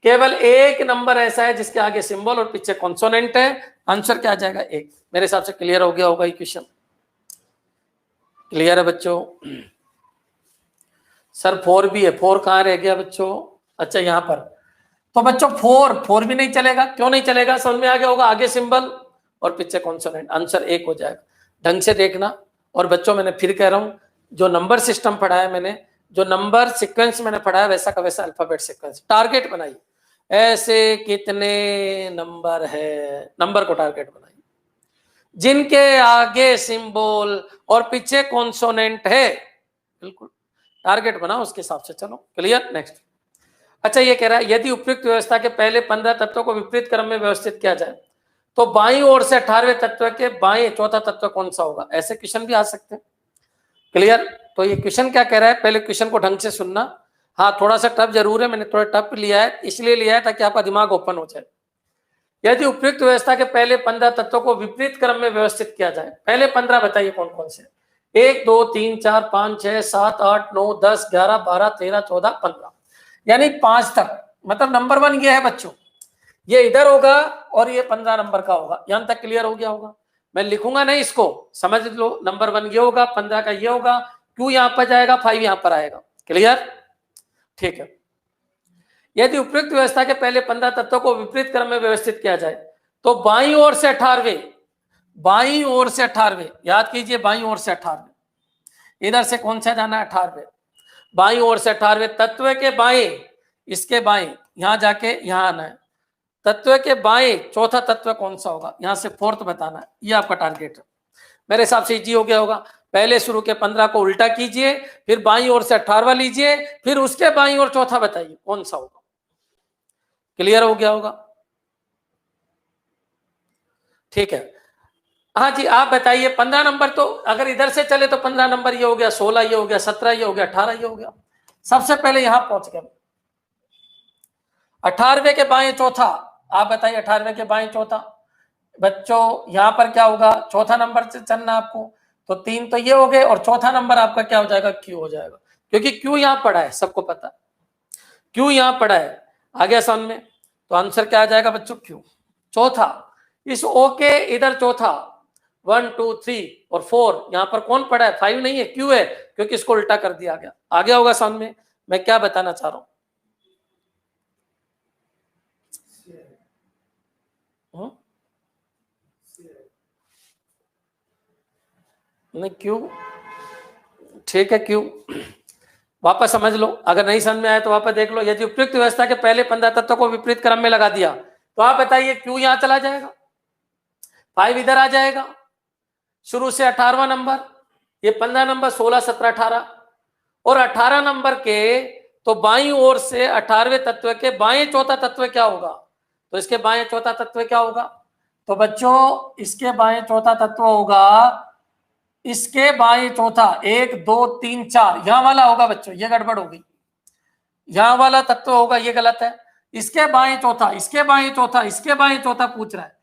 केवल एक नंबर ऐसा है जिसके आगे सिंबल और पीछे कॉन्सोनेंट है। आंसर क्या आ जाएगा? 1। मेरे हिसाब से क्लियर हो गया होगा ये क्वेश्चन। क्लियर है बच्चों? सर 4 भी है, 4 कहाँ रह गया बच्चों? अच्छा यहाँ पर, तो बच्चों 4 भी नहीं चलेगा। क्यों नहीं चलेगा? समझ में आ गया होगा, आगे सिंबल और पीछे कॉन्सोनेंट। आंसर 1 हो जाएगा। ढंग से देखना। और बच्चों मैंने फिर कह रहा हूं, जो नंबर सिस्टम पढ़ाया मैंने, जो नंबर सीक्वेंस मैंने पढ़ाया, वैसा का वैसा अल्फाबेट सीक्वेंस। टारगेट बनाइए, ऐसे कितने नंबर है, नंबर को टारगेट बनाइए जिनके आगे सिंबल और पीछे कॉन्सोनेंट है। बिल्कुल टारगेट बनाओ, उसके हिसाब से चलो। क्लियर? नेक्स्ट। अच्छा ये कह रहा है यदि उपयुक्त व्यवस्था के पहले 15 तत्वों को विपरीत क्रम में व्यवस्थित किया जाए तो बाईं ओर से 18वें तत्व के बाएं चौथा तत्व कौन सा होगा? ऐसे क्वेश्चन भी आ सकते हैं। क्लियर? तो ये क्वेश्चन क्या कह रहा है, पहले क्वेश्चन को ढंग से सुनना। हाँ थोड़ा सा टफ जरूर है, मैंने थोड़ा टफ लिया है, इसलिए लिया है ताकि आपका दिमाग ओपन हो जाए। यदि उपयुक्त व्यवस्था के पहले 15 तत्वों को विपरीत क्रम में व्यवस्थित किया जाए, पहले 15 बताइए कौन कौन से? 1 2 3 4 5 6 7 8 9 10 11 12 13 14 15, यानी 5 तक। मतलब नंबर 1 ये है बच्चों, ये इधर होगा और ये 15 नंबर का होगा। यहां तक क्लियर हो गया होगा? मैं लिखूंगा नहीं, इसको समझ लो। नंबर 1 ये होगा, 15 का ये होगा, 2 यहां पर जाएगा, 5 यहां पर आएगा। क्लियर? ठीक है। यदि उपयुक्त व्यवस्था के पहले 15 तत्वों को विपरीत क्रम में व्यवस्थित किया जाए तो बाईं ओर से 18वें, बाईं ओर से 18वें, याद कीजिए बाईं ओर से 18वें, इधर से कौन सा जाना है? 18वें। बाईं ओर से 18वें तत्व के बाएं, इसके बाएं यहां जाके यहां आना है। तत्व के बाएं चौथा तत्व कौन सा होगा? यहां से 4th बताना है। ये आपका टारगेट है। मेरे हिसाब से इजी हो गया होगा। पहले शुरू के 15 को उल्टा कीजिए, फिर बाईं ओर से 18वां लीजिए, फिर उसके बाईं ओर चौथा बताइए कौन सा होगा। क्लियर हो गया होगा? ठीक है। हाँ जी आप बताइए, 15 नंबर तो अगर इधर से चले तो 15 नंबर ये हो गया, 16 ये हो गया, 17 ये हो गया, 18 ये हो गया। सबसे पहले यहां पहुंच गए। 18वें के बाएं चौथा, आप बताइए 18वें के बाएं चौथा। बच्चों यहां पर क्या होगा, चौथा नंबर से चलना आपको, तो 3 तो ये हो गए और चौथा नंबर आपका क्या हो जाएगा, क्यू हो जाएगा, क्योंकि क्यू यहां पड़ा है, सबको पता क्यू यहां पड़ा है। आ गया समझ में? तो आंसर क्या आ जाएगा बच्चों, क्यू। चौथा, इस ओ के इधर चौथा 1 2 3 और 4 यहां पर कौन पड़ा है, 5 नहीं है, क्यू है, क्योंकि इसको उल्टा कर दिया गया। आ गया होगा समझ में मैं क्या बताना चाह रहा हूं? नहीं क्यू, ठीक है क्यू, वापस समझ लो, अगर नहीं समझ में आया तो वापस देख लो। यदि उपयुक्त व्यवस्था के पहले 15 तत्वों को विपरीत क्रम में लगा दिया तो आप बताइए क्यू यहां चला जाएगा, 5 इधर आ जाएगा, शुरू से 18वां नंबर, ये 15 नंबर 16 17 18 और 18 नंबर के तो बाईं ओर से 18वें तत्व के बाएं चौथा तत्व क्या होगा, तो इसके बाएं चौथा तत्व क्या होगा, तो बच्चों इसके बाएं चौथा तत्व होगा, इसके बाएं चौथा 1 2 3 4 यहां वाला होगा बच्चों, ये गड़बड़ होगी, यहां वाला तत्व होगा, ये गलत है। इसके बाएं चौथा, इसके बाएं चौथा, इसके बाएं चौथा पूछ रहा है,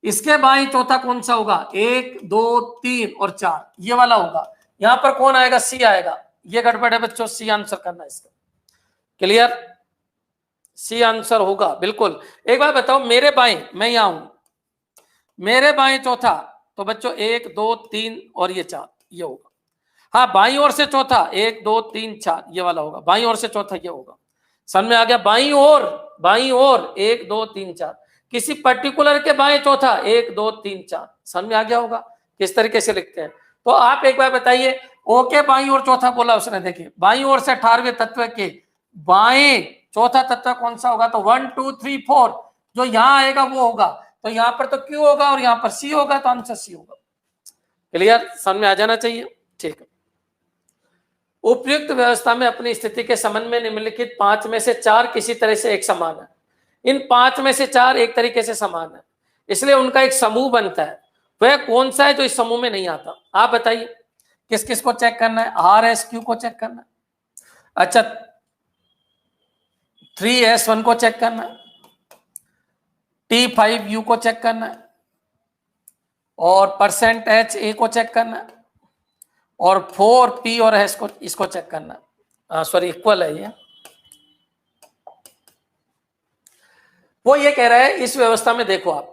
इसके बाएं चौथा कौन सा होगा, 1 2 3 और 4 ये वाला होगा। यहां पर कौन आएगा, सी आएगा, ये गड़बड़ है बच्चों, सी आंसर करना है इसका। क्लियर, सी आंसर होगा बिल्कुल। एक बार बताओ, मेरे बाएं, मैं यहां हूं, मेरे बाएं चौथा, तो बच्चों 1 2 3 और ये 4 ये होगा। हाँ, बाईं ओर से चौथा 1 2 3 4 ये वाला होगा, बाईं ओर से चौथा ये होगा। समझ में आ गया? बाईं ओर 1 2 3 4, किसी पर्टिकुलर के बाएं चौथा 1 2 3 4, समझ में आ गया होगा किस तरीके से लिखते हैं। तो आप एक बार बताइए, ओ के बाईं ओर चौथा बोला उसने, देखिए बाईं ओर से 18वें तत्व के बाएं चौथा तत्व कौन सा होगा, तो 1 2 3 4 जो यहां आएगा वो होगा, तो यहां पर तो क्यू होगा और यहां पर सी होगा, तो आंसर सी होगा। क्लियर, समझ में आ जाना चाहिए, ठीक है। उपयुक्त व्यवस्था में अपनी स्थिति के संबंध में निम्नलिखित 5 में से 4 किसी तरह से एक समान है। इन 5 में से 4 एक तरीके से समान है, इसलिए उनका एक समूह बनता है। वह कौन सा है जो इस समूह में नहीं आता, आप बताइए। किस किस को चेक करना है, RSQ को चेक करना है, अच्छा 3S1 को चेक करना है, T5U को चेक करना है, और %HA को चेक करना है, और 4P और S को इसको चेक करना है। सॉरी, इक्वल है ये। वो ये कह रहा है इस व्यवस्था में देखो आप,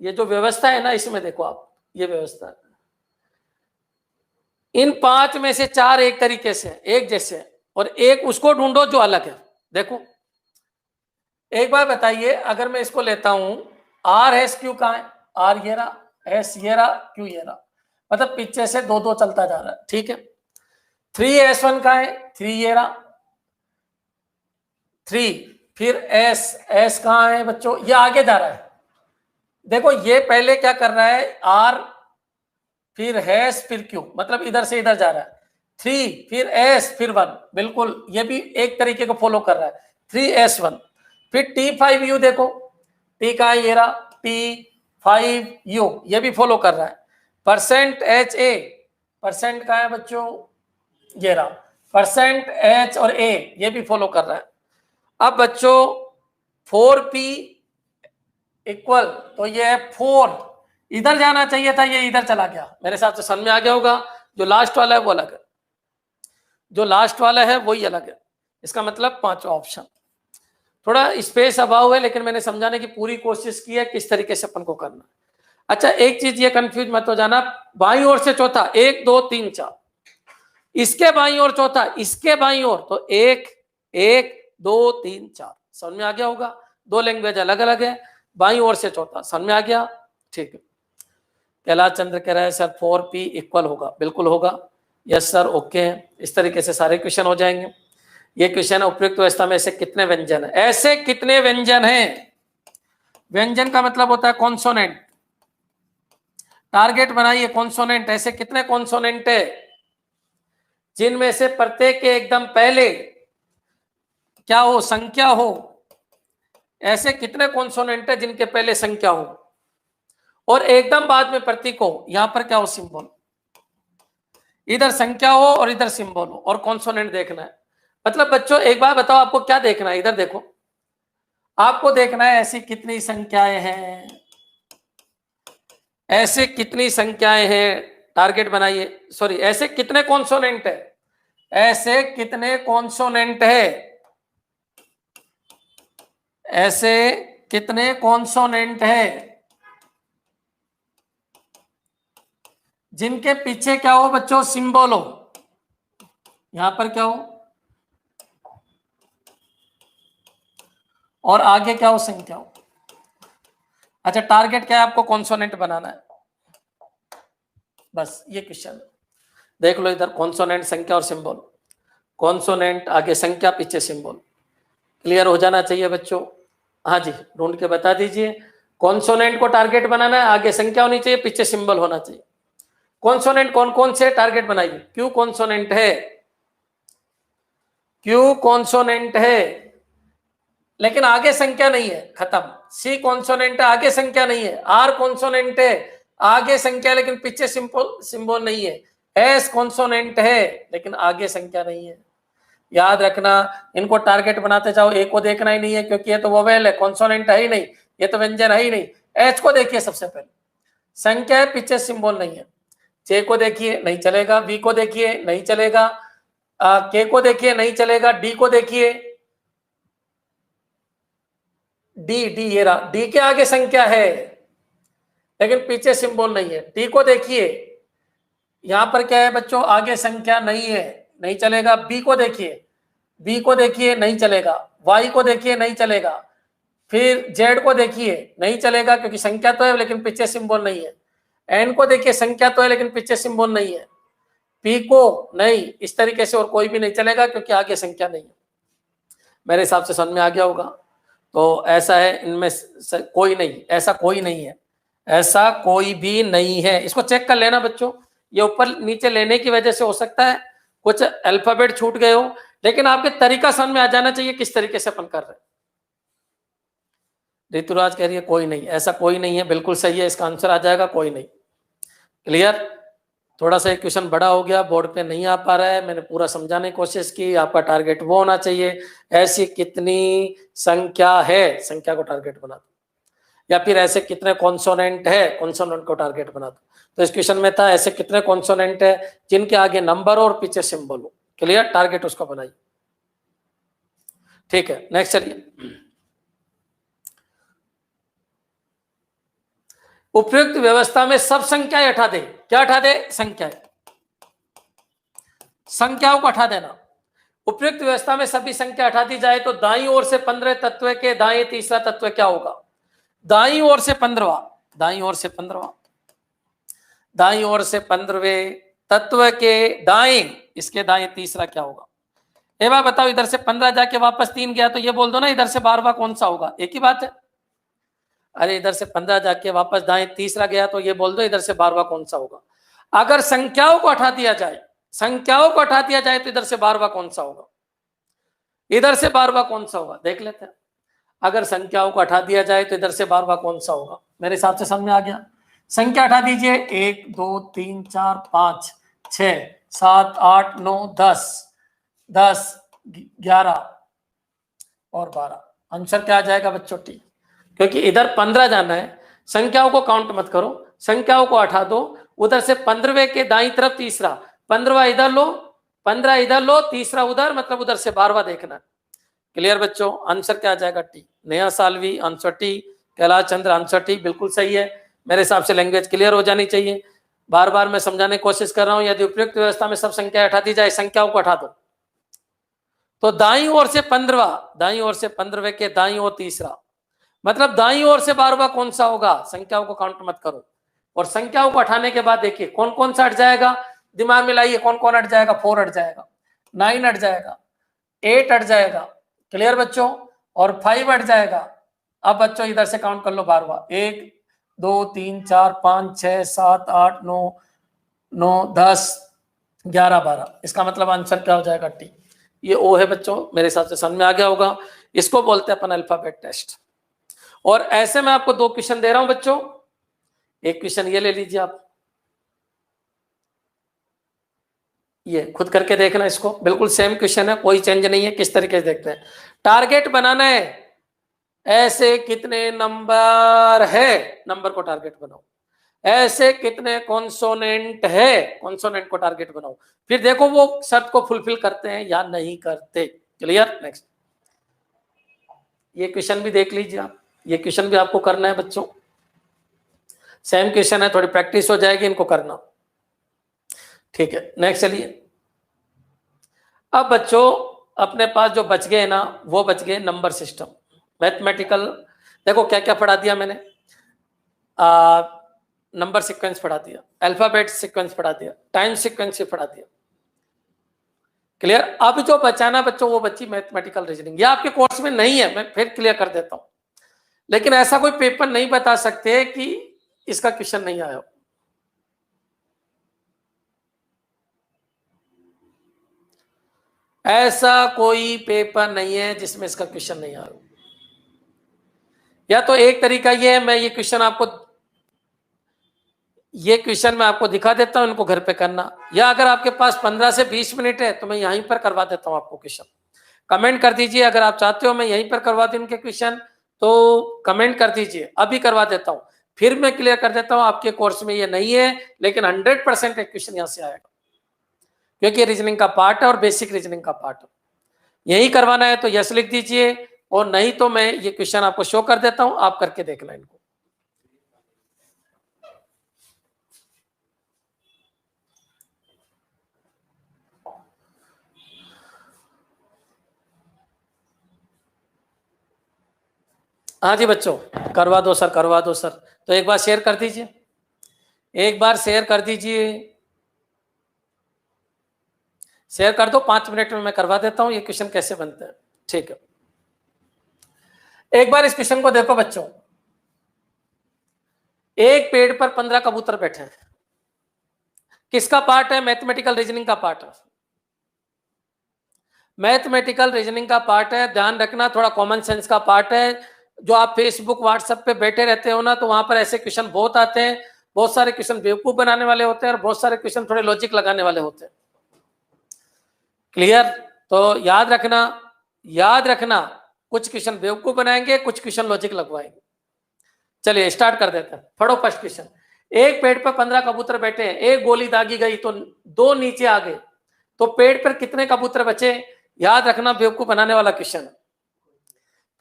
ये जो व्यवस्था है ना इसमें देखो आप, ये व्यवस्था इन 5 में से 4 एक तरीके से एक जैसे, और एक उसको ढूंढो जो अलग है। देखो एक बार बताइए, अगर मैं इसको लेता हूं, RSQ कहां है, R ये रहा, S ये रहा, Q ये रहा, मतलब पीछे से 2 2 चलता जा रहा है, ठीक है। 3S1 कहां है, 3 ये रहा, 3 फिर S कहां है बच्चों, ये आगे जा रहा है। देखो ये पहले क्या कर रहा है, R फिर हैश फिर Q, मतलब इधर से इधर जा रहा है। 3 फिर S फिर 1, बिल्कुल ये भी एक तरीके को फॉलो कर रहा है। 3S1 फिर T5U, देखो T का ये रहा, T5U ये भी फॉलो कर रहा है। %HA, परसेंट का है बच्चों, ये रहा, %H और A ये भी फॉलो कर रहा है। अब बच्चों 4P इक्वल, तो ये है 4, इधर जाना चाहिए था, ये इधर चला गया, मेरे हिसाब से समझ में आ गया होगा। जो लास्ट वाला है वो अलग है, जो लास्ट वाला है वही अलग है, इसका मतलब 5वां ऑप्शन। थोड़ा स्पेस अभाव है, लेकिन मैंने समझाने की पूरी कोशिश की है किस तरीके से अपन को करना। अच्छा एक चीज ये कंफ्यूज मत हो जाना, बाईं ओर से चौथा 1 2 3 4, इसके बाईं ओर चौथा, इसके बाईं ओर तो 1 1 2 3 4, समझ में आ गया होगा। 2 लैंग्वेज अलग अलग है, बाईं ओर से चौथा, समझ में आ गया, ठीक है। कैलाश चंद्र कह रहा है सर 4P इक्वल होगा, बिल्कुल होगा, यस सर, ओके। इस तरीके से सारे क्वेश्चन हो जाएंगे। ये क्वेश्चन है उपयुक्त व्यवस्था में ऐसे कितने व्यंजन है, ऐसे कितने व्यंजन हैं। व्यंजन का मतलब होता है कॉन्सोनेंट, टारगेट बनाइए कॉन्सोनेंट, ऐसे कितने कॉन्सोनेंट है जिनमें से प्रत्येक के एकदम पहले क्या हो, संख्या हो। ऐसे कितने कॉन्सोनेंट है जिनके पहले संख्या हो और एकदम बाद में प्रतीक हो। यहां पर क्या हो, सिंबल, इधर संख्या हो और इधर सिंबल हो, और कॉन्सोनेंट देखना है। मतलब बच्चों एक बार बताओ, आपको क्या देखना है, इधर देखो, आपको देखना है ऐसी कितनी संख्याएं हैं, ऐसे कितनी संख्याएं हैं, टारगेट बनाइए। सॉरी, ऐसे कितने कॉन्सोनेंट है, ऐसे कितने कॉन्सोनेंट है, ऐसे कितने कॉन्सोनेंट है जिनके पीछे क्या हो बच्चों, सिंबल हो। यहां पर क्या हो और आगे क्या हो, संख्या हो। अच्छा, टारगेट क्या है, आपको कॉन्सोनेंट बनाना है, बस ये क्वेश्चन देख लो इधर। कॉन्सोनेंट, संख्या और सिंबल, कॉन्सोनेंट आगे संख्या पीछे सिंबल, क्लियर हो जाना चाहिए बच्चों। हाँ जी, ढूंढ के बता दीजिए। कॉन्सोनेंट को टारगेट बनाना है, आगे संख्या होनी चाहिए, पीछे सिंबल होना चाहिए। कॉन्सोनेंट कौन कौन से, टारगेट बनाइए। क्यू कॉन्सोनेंट है, क्यू कॉन्सोनेंट है लेकिन आगे संख्या नहीं है, खत्म। सी कॉन्सोनेंट है, आगे संख्या नहीं है। आर कॉन्सोनेंट है, आगे संख्या लेकिन पीछे सिंबल सिंबल नहीं है। एस कॉन्सोनेंट है लेकिन आगे संख्या नहीं है। याद रखना, इनको टारगेट बनाते जाओ। ए को देखना ही नहीं है क्योंकि ये तो वोवेल है, कॉन्सोनेंट है ही नहीं, ये तो व्यंजन है ही नहीं। एच को देखिए सबसे पहले, संख्या है, पीछे सिंबल नहीं है। जे को देखिए, नहीं चलेगा। बी को देखिए, नहीं चलेगा। के को देखिए, नहीं चलेगा। डी को देखिए, डी डी ये रहा, डी के आगे संख्या है लेकिन पीछे सिंबल नहीं है। टी को देखिए, यहां पर क्या है बच्चों, आगे संख्या नहीं है, नहीं चलेगा। बी को देखिए, बी को देखिए, नहीं चलेगा। वाई को देखिए, नहीं चलेगा। फिर जेड को देखिए, नहीं चलेगा क्योंकि संख्या तो है लेकिन पीछे सिंबल नहीं है। एन को देखिए, संख्या तो है लेकिन पीछे सिंबल नहीं है। पी को नहीं, इस तरीके से और कोई भी नहीं चलेगा क्योंकि आगे संख्या नहीं है। मेरे हिसाब से समझ में आ गया होगा। तो ऐसा है, इनमें कोई नहीं, ऐसा कोई नहीं है, ऐसा कोई भी नहीं है। इसको चेक कर लेना बच्चों, ये ऊपर नीचे लेने की वजह से हो सकता है कुछ अल्फाबेट छूट गए हो, लेकिन आपके तरीका समझ में आ जाना चाहिए किस तरीके से अपन कर रहे हैं। ऋतुराज कह रही है कोई नहीं, ऐसा कोई नहीं है, बिल्कुल सही है, इसका आंसर आ जाएगा कोई नहीं। क्लियर। थोड़ा सा क्वेश्चन बड़ा हो गया, बोर्ड पे नहीं आ पा रहा है, मैंने पूरा समझाने की कोशिश की। आपका टारगेट वो होना चाहिए, ऐसी कितनी संख्या है, संख्या को टारगेट बना दो, या फिर ऐसे कितने कॉन्सोनेंट है, कॉन्सोनेंट को टारगेट बना दो। तो इस क्वेश्चन में था ऐसे कितने कॉन्सोनेंट है जिनके आगे नंबर और पीछे सिंबल हो। क्लियर, टारगेट उसको बनाइए। ठीक है, नेक्स्ट चलिए। उपयुक्त व्यवस्था में सब संख्याएं हटा दे। क्या हटा दे, संख्याएं, संख्याओं को हटा देना। उपयुक्त व्यवस्था में सभी संख्या हटा दी जाए तो दाईं ओर से 15 तत्व के दाएं तीसरा तत्व क्या होगा। दाईं ओर से 15, दाईं ओर से 15, दाईं ओर से 15वें तत्व के दाएं, इसके दाएं तीसरा क्या होगा। ए बात बताओ, इधर से 15 जाके वापस 3 गया तो ये बोल दो ना इधर से 12वां कौन सा होगा, एक ही बात है। अरे इधर से 15 जाके वापस दाएं तीसरा गया तो ये बोल दो इधर से 12वां कौन सा होगा। अगर संख्याओं को हटा दिया जाए, संख्याओं को हटा दिया जाए तो इधर से 12वां कौन सा होगा, इधर से 12वां कौन सा होगा, देख लेते हैं। अगर संख्याओं को हटा दिया जाए तो इधर से 12वां कौन सा होगा। मेरे हिसाब से समझ में आ गया। संख्या हटा दीजिए, 1 2 3 4 5 6 7 8 9 10 10 11 और 12। आंसर क्या आ जाएगा बच्चों, टी। क्योंकि इधर 15 जाना है, संख्याओं को काउंट मत करो, संख्याओं को हटा दो। उधर से 15वें के दाईं तरफ तीसरा, 15वां इधर लो, 15 इधर लो, तीसरा उधर, मतलब उधर से 12वां देखना। क्लियर बच्चों, आंसर क्या आ जाएगा, टी। नया Salvi answer T, Kailash Chandra answer T, बिल्कुल सही है। मेरे हिसाब से लैंग्वेज क्लियर हो जानी चाहिए। बार बार मैं समझाने की कोशिश कर रहा हूं, यदि उपयुक्त व्यवस्था में सब संख्या हटा दी जाए, संख्याओं को हटा दो तो दाईं ओर से 15वां, दाईं ओर से 15वें के दाईं ओर तीसरा, मतलब दाईं ओर से 12वां कौन सा होगा। संख्याओं को काउंट मत करो, और संख्याओं को हटाने के बाद देखिए कौन कौन सा हट जाएगा, दिमाग में लाइए कौन कौन हट जाएगा। 4 हट जाएगा, 9 हट जाएगा, 8 हट जाएगा, क्लियर बच्चों, और 5 हट जाएगा। अब बच्चों इधर से काउंट कर लो 12वां, 1 2 3 4 5 6 7 8 9 9 10 11 12। इसका मतलब आंसर क्या हो जाएगा, टी। ये ओ है बच्चों, मेरे हिसाब से समझ में आ गया होगा। इसको बोलते हैं अपन अल्फाबेट टेस्ट। और ऐसे मैं आपको 2 क्वेश्चन दे रहा हूं बच्चों, एक क्वेश्चन ये ले लीजिए आप, ये खुद करके देखना, इसको बिल्कुल सेम क्वेश्चन है, कोई चेंज नहीं है। किस तरीके से देखते हैं, टारगेट बनाना है, ऐसे कितने नंबर है, नंबर को टारगेट बनाओ। ऐसे कितने कॉन्सोनेंट है, कॉन्सोनेंट को टारगेट बनाओ, फिर देखो वो शर्त को फुलफिल करते हैं या नहीं करते। क्लियर? नेक्स्ट ये क्वेश्चन भी देख लीजिए आप, ये क्वेश्चन भी आपको करना है बच्चों, सेम क्वेश्चन है, थोड़ी प्रैक्टिस हो जाएगी इनको करना। ठीक है, नेक्स्ट चलिए। अब बच्चों अपने पास जो बच गए ना, वो बच गए नंबर सिस्टम, मैथमेटिकल। देखो क्या क्या पढ़ा दिया मैंने, नंबर सीक्वेंस पढ़ा दिया, अल्फाबेट सीक्वेंस पढ़ा दिया, टाइम सीक्वेंस पढ़ा दिया। क्लियर? अब जो बचाना बच्चों वो बच्ची मैथमेटिकल रीजनिंग, ये आपके कोर्स में नहीं है, मैं फिर क्लियर कर देता हूं, लेकिन ऐसा कोई पेपर नहीं बता सकते कि इसका क्वेश्चन नहीं आया। ऐसा कोई पेपर नहीं है जिसमें इसका क्वेश्चन नहीं आया। या तो एक तरीका ये है, मैं ये क्वेश्चन मैं आपको दिखा देता हूं, इनको घर पे करना, या अगर आपके पास 15 से 20 मिनट है तो मैं यहीं पर करवा देता हूं आपको क्वेश्चन। कमेंट कर दीजिए अगर आप चाहते हो मैं यहीं पर करवा दूं इनके क्वेश्चन, तो कमेंट कर दीजिए, अभी करवा देता हूं, फिर मैं क्लियर कर देता हूं आपके कोर्स में ये नहीं है, लेकिन 100% एक क्वेश्चन यहां से आएगा, क्योंकि रीजनिंग का पार्ट है और बेसिक रीजनिंग का पार्ट है। यही करवाना है तो यस लिख दीजिए, और नहीं तो मैं ये क्वेश्चन आपको शो कर देता हूं, आप करके देखना इनको। हाँ जी बच्चों, करवा दो सर, करवा दो सर, तो एक बार शेयर कर दीजिए, एक बार शेयर कर दीजिए, शेयर कर दो, 5 मिनट में मैं करवा देता हूं ये क्वेश्चन कैसे बनता है। ठीक है, एक बार इस क्वेश्चन को देखो बच्चों, एक पेड़ पर 15 कबूतर बैठे हैं, किसका पार्ट है? मैथमेटिकल रीजनिंग का पार्ट है, मैथमेटिकल रीजनिंग का पार्ट है, ध्यान रखना, थोड़ा कॉमन सेंस का पार्ट है। जो आप फेसबुक व्हाट्सएप पे बैठे रहते हो ना, तो वहां पर ऐसे क्वेश्चन बहुत आते हैं, बहुत सारे क्वेश्चन बेवकूफ बनाने वाले होते हैं और बहुत सारे क्वेश्चन थोड़े लॉजिक लगाने वाले होते हैं। क्लियर? तो याद रखना, याद रखना, कुछ क्वेश्चन बेवकूफ बनाएंगे, कुछ क्वेश्चन लॉजिक लगवाएंगे। चलिए स्टार्ट कर देते हैं, पढ़ो फर्स्ट क्वेश्चन। एक पेड़ पर 15 कबूतर बैठे हैं, एक गोली दागी गई तो 2 नीचे आ गए, तो पेड़ पर कितने कबूतर बचे? याद रखना, बेवकूफ बनाने वाला क्वेश्चन।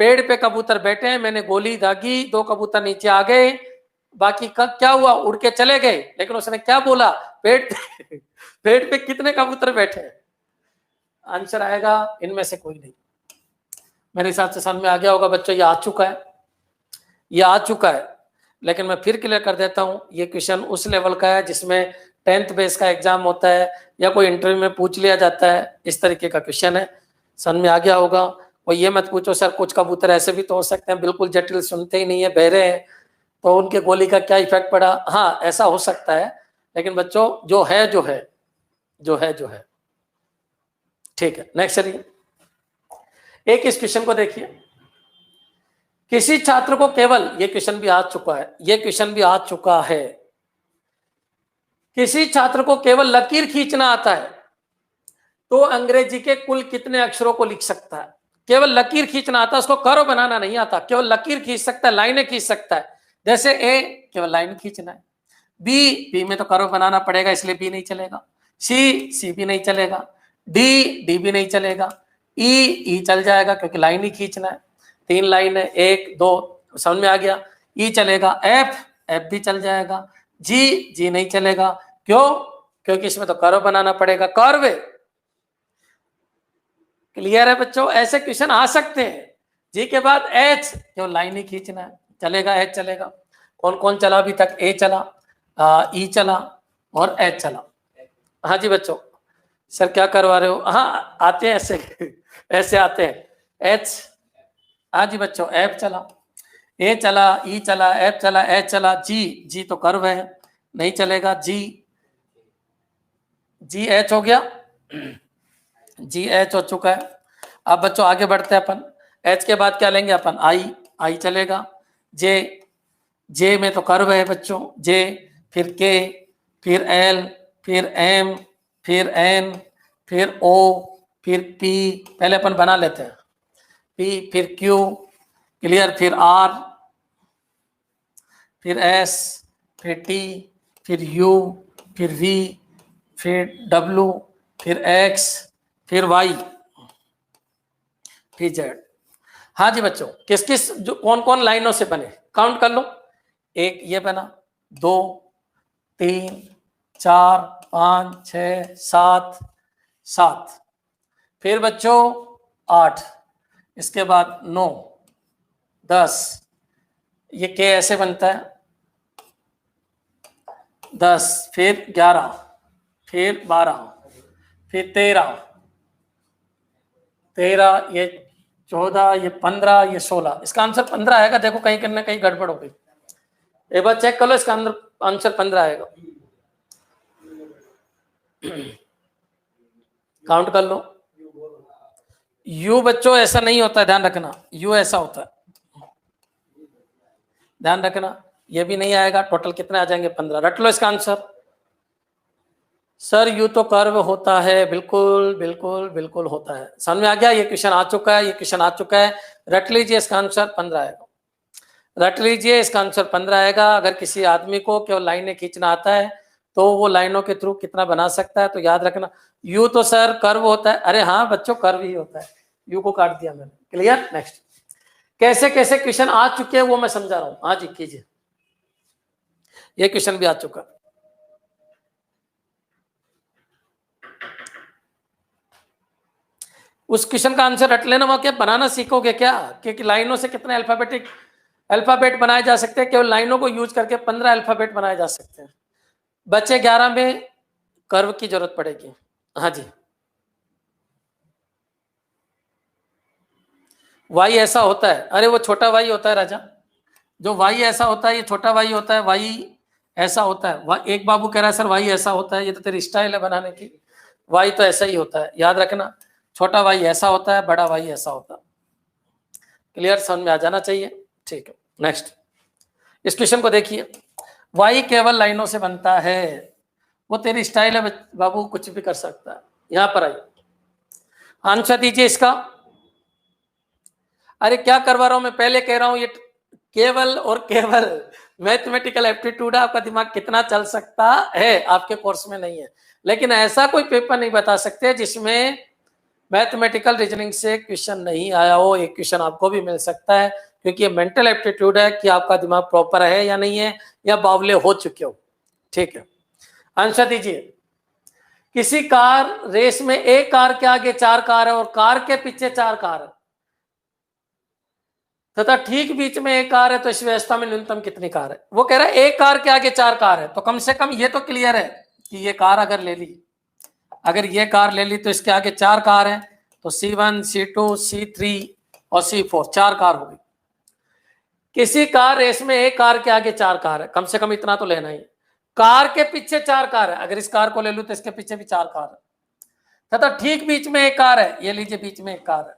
पेड़ पे कबूतर बैठे हैं, मैंने गोली दागी, 2 कबूतर नीचे आ गए, बाकी क्या हुआ? उड़ के चले गए, लेकिन उसने क्या बोला? पेड़ पे कितने कबूतर बैठे हैं? आंसर आएगा इनमें से कोई नहीं। मेरे हिसाब से समझ में आ गया होगा बच्चों, ये आ चुका है, ये आ चुका है, लेकिन मैं फिर क्लियर कर देता हूं, ये क्वेश्चन उस लेवल का है जिसमें 10th बेस का एग्जाम होता है या कोई इंटरव्यू में पूछ लिया जाता है, इस तरीके का क्वेश्चन है। समझ में आ गया होगा। और ये मत पूछो सर कुछ कबूतर ऐसे भी तो हो सकते हैं बिल्कुल जटिल, सुनते ही नहीं है, बहरे हैं, तो उनके गोली का क्या इफेक्ट पड़ा? हाँ ऐसा हो सकता है, लेकिन बच्चों जो है जो है जो है जो है। ठीक है, नेक्स्ट चलिए, एक इस क्वेश्चन को देखिए। किसी छात्र को केवल, ये क्वेश्चन भी आ चुका है, ये क्वेश्चन भी आ चुका है, किसी छात्र को केवल लकीर खींचना आता है तो अंग्रेजी के कुल कितने अक्षरों को लिख सकता है? केवल लकीर खींचना आता है, उसको कर्व बनाना नहीं आता, केवल लकीर खींच सकता है, लाइनें खींच सकता है। जैसे ए केवल लाइन खींचना है, बी में तो कर्व बनाना पड़ेगा इसलिए बी नहीं चलेगा, सी भी नहीं चलेगा, डी भी नहीं चलेगा, ई चल जाएगा क्योंकि लाइन ही खींचना है, 3 लाइन है, 1 2, समझ में आ गया। ई चलेगा, एफ भी चल जाएगा, जी नहीं चलेगा, क्यों? क्योंकि इसमें तो कर्व बनाना पड़ेगा, कर्व। क्लियर है बच्चों? ऐसे क्वेश्चन आ सकते हैं। जी के बाद एच, केवल लाइन ही खींचना है, चलेगा, एच चलेगा। कौन कौन चला अभी तक? ए चला, ई चला और एच चला। हाँ जी बच्चों, सर क्या करवा रहे हो? हाँ आते हैं ऐसे ऐसे आते हैं। एच, हाँ जी बच्चों, एफ चला, ए चला, ई चला, एफ चला, एच चला, जी तो कर्व है, नहीं चलेगा, जी एच हो गया, जी एच हो चुका है। अब बच्चों आगे बढ़ते हैं अपन, एच के बाद क्या लेंगे अपन? आई चलेगा, जे में तो कर्व है बच्चों, जे, फिर के, फिर एल, फिर एम, फिर एन, फिर ओ, फिर पी, पहले अपन बना लेते हैं, पी, फिर क्यू, क्लियर, फिर आर, फिर एस, फिर टी, फिर यू, फिर वी, फिर डब्ल्यू, फिर एक्स, फिर वाई, फिर जेड। हाँ जी बच्चों, किस किस जो कौन कौन लाइनों से बने काउंट कर लो। एक ये बना, 2, 3, 4, 5, 6, 7, 7, फिर बच्चों 8, इसके बाद 9, 10, ये के ऐसे बनता है 10, फिर 11, फिर 12, फिर 13, ये 14, ये 15, ये 16। इसका आंसर 15 आएगा। देखो कहीं ना कहीं गड़बड़ हो गई, एक बार चेक कर लो, इसका आंसर 15 आएगा। काउंट कर लो। यू बच्चों ऐसा नहीं होता है, ध्यान रखना, यू ऐसा होता है, ध्यान रखना। ये भी नहीं आएगा। टोटल कितने आ जाएंगे? 15। रट लो इसका आंसर। सर यू तो कर्व होता है, बिल्कुल बिल्कुल बिल्कुल होता है। समझ में आ गया? ये क्वेश्चन आ चुका है, ये क्वेश्चन आ चुका है। रट लीजिए, इसका आंसर 15 आएगा। रट लीजिए, इसका आंसर 15 आएगा। अगर किसी आदमी को केवल लाइनें खींचना आता है तो वो लाइनों के थ्रू कितना बना सकता है? तो याद रखना, यू तो सर कर्व होता है। अरे हाँ बच्चों, कर्व ही होता है। यू को काट दिया मैंने। क्लियर? नेक्स्ट। कैसे कैसे क्वेश्चन आ चुके हैं वो मैं समझा रहा हूं। हाँ जी कीजिए, ये क्वेश्चन भी आ चुका। उस क्वेश्चन का आंसर रट लेना। वहां क्या बनाना सीखोगे क्या कि लाइनों से कितने अल्फाबेट बनाए जा सकते हैं? केवल लाइनों को यूज करके 15 अल्फाबेट बनाए जा सकते हैं। बच्चे 11 में कर्व की जरूरत पड़ेगी। हाँ जी, वाई ऐसा होता है। अरे वो छोटा वाई होता है राजा, जो वाई ऐसा होता है, ये छोटा वाई होता है। वाई ऐसा होता है। एक बाबू कह रहा है सर वाई ऐसा होता है, ये तो तेरी स्टाइल है बनाने की। वाई तो ऐसा ही होता है, याद रखना। छोटा वाई ऐसा होता है, बड़ा वाई ऐसा होता है। क्लियर? समझ में आ जाना चाहिए। ठीक है, नेक्स्ट। इस क्वेश्चन को देखिए। वाई केवल लाइनों से बनता है। वो तेरी स्टाइल है बाबू, कुछ भी कर सकता है। यहां पर आइए, आंसर दीजिए इसका। अरे क्या करवा रहा हूं मैं? पहले कह रहा हूं ये केवल और केवल मैथमेटिकल एप्टीट्यूड है। आपका दिमाग कितना चल सकता है आपके कोर्स में नहीं है, लेकिन ऐसा कोई पेपर नहीं बता सकते जिसमें मैथमेटिकल रीजनिंग से क्वेश्चन नहीं आया हो। एक क्वेश्चन आपको भी मिल सकता है, क्योंकि ये मेंटल एप्टीट्यूड है कि आपका दिमाग प्रॉपर है या नहीं है, या बावले हो चुके हो। ठीक है, आंसर दीजिए। किसी कार रेस में एक कार के आगे 4 कार है और कार के पीछे 4 कार है, तथा ठीक बीच में एक कार है, तो इस व्यवस्था में न्यूनतम कितनी कार है? वो कह रहा है एक कार के आगे 4 कार है, तो कम से कम ये तो क्लियर है कि ये कार अगर ले ली, अगर ये कार ले ली तो इसके आगे 4 कार है, तो C1, C2, C3 और C4, 4 कार होगी। किसी कार रेस में एक कार के आगे 4 कार है, कम से कम इतना तो लेना ही। कार के पीछे 4 कार है, अगर इस कार को ले लूं तो इसके पीछे भी 4 कार है, तथा ठीक बीच में एक कार है। ये लीजिए, बीच में एक कार है,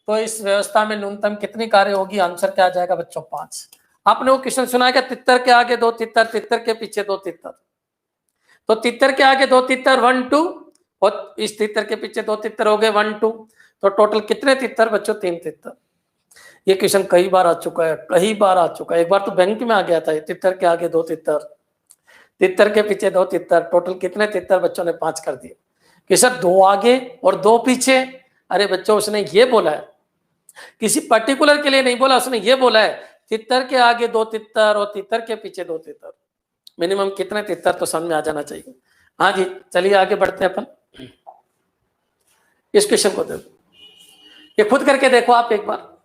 तो इस व्यवस्था में न्यूनतम कितनी कारें होगी? आंसर क्या आ जाएगा बच्चों? 5। आपने वो क्वेश्चन सुना है क्या? तितर के आगे 2 तितर, तितर के पीछे 2 तितर। तो तितर के आगे 2 तितर 1 2, और इस तितर के पीछे 2 तितर हो गए 1 2, तो टोटल कितने तितर बच्चों? 3 तितर। ये क्वेश्चन कई बार आ चुका है, कई बार आ चुका है। एक बार तो बैंक में आ गया था, तितर के आगे 2 तितर, तितर के पीछे 2 तितर, टोटल कितने तितर? बच्चों ने 5 कर दिए कि सर 2 आगे और 2 पीछे। अरे बच्चों, उसने ये बोला है, किसी पर्टिकुलर के लिए नहीं बोला, उसने ये बोला है तितर के आगे 2 तितर और तितर के पीछे 2 तितर। मिनिमम कितने तितर? तो समझ में आ जाना चाहिए। हाँ जी, चलिए आगे बढ़ते हैं अपन। इस क्वेश्चन को देखो, ये खुद करके देखो आप एक बार।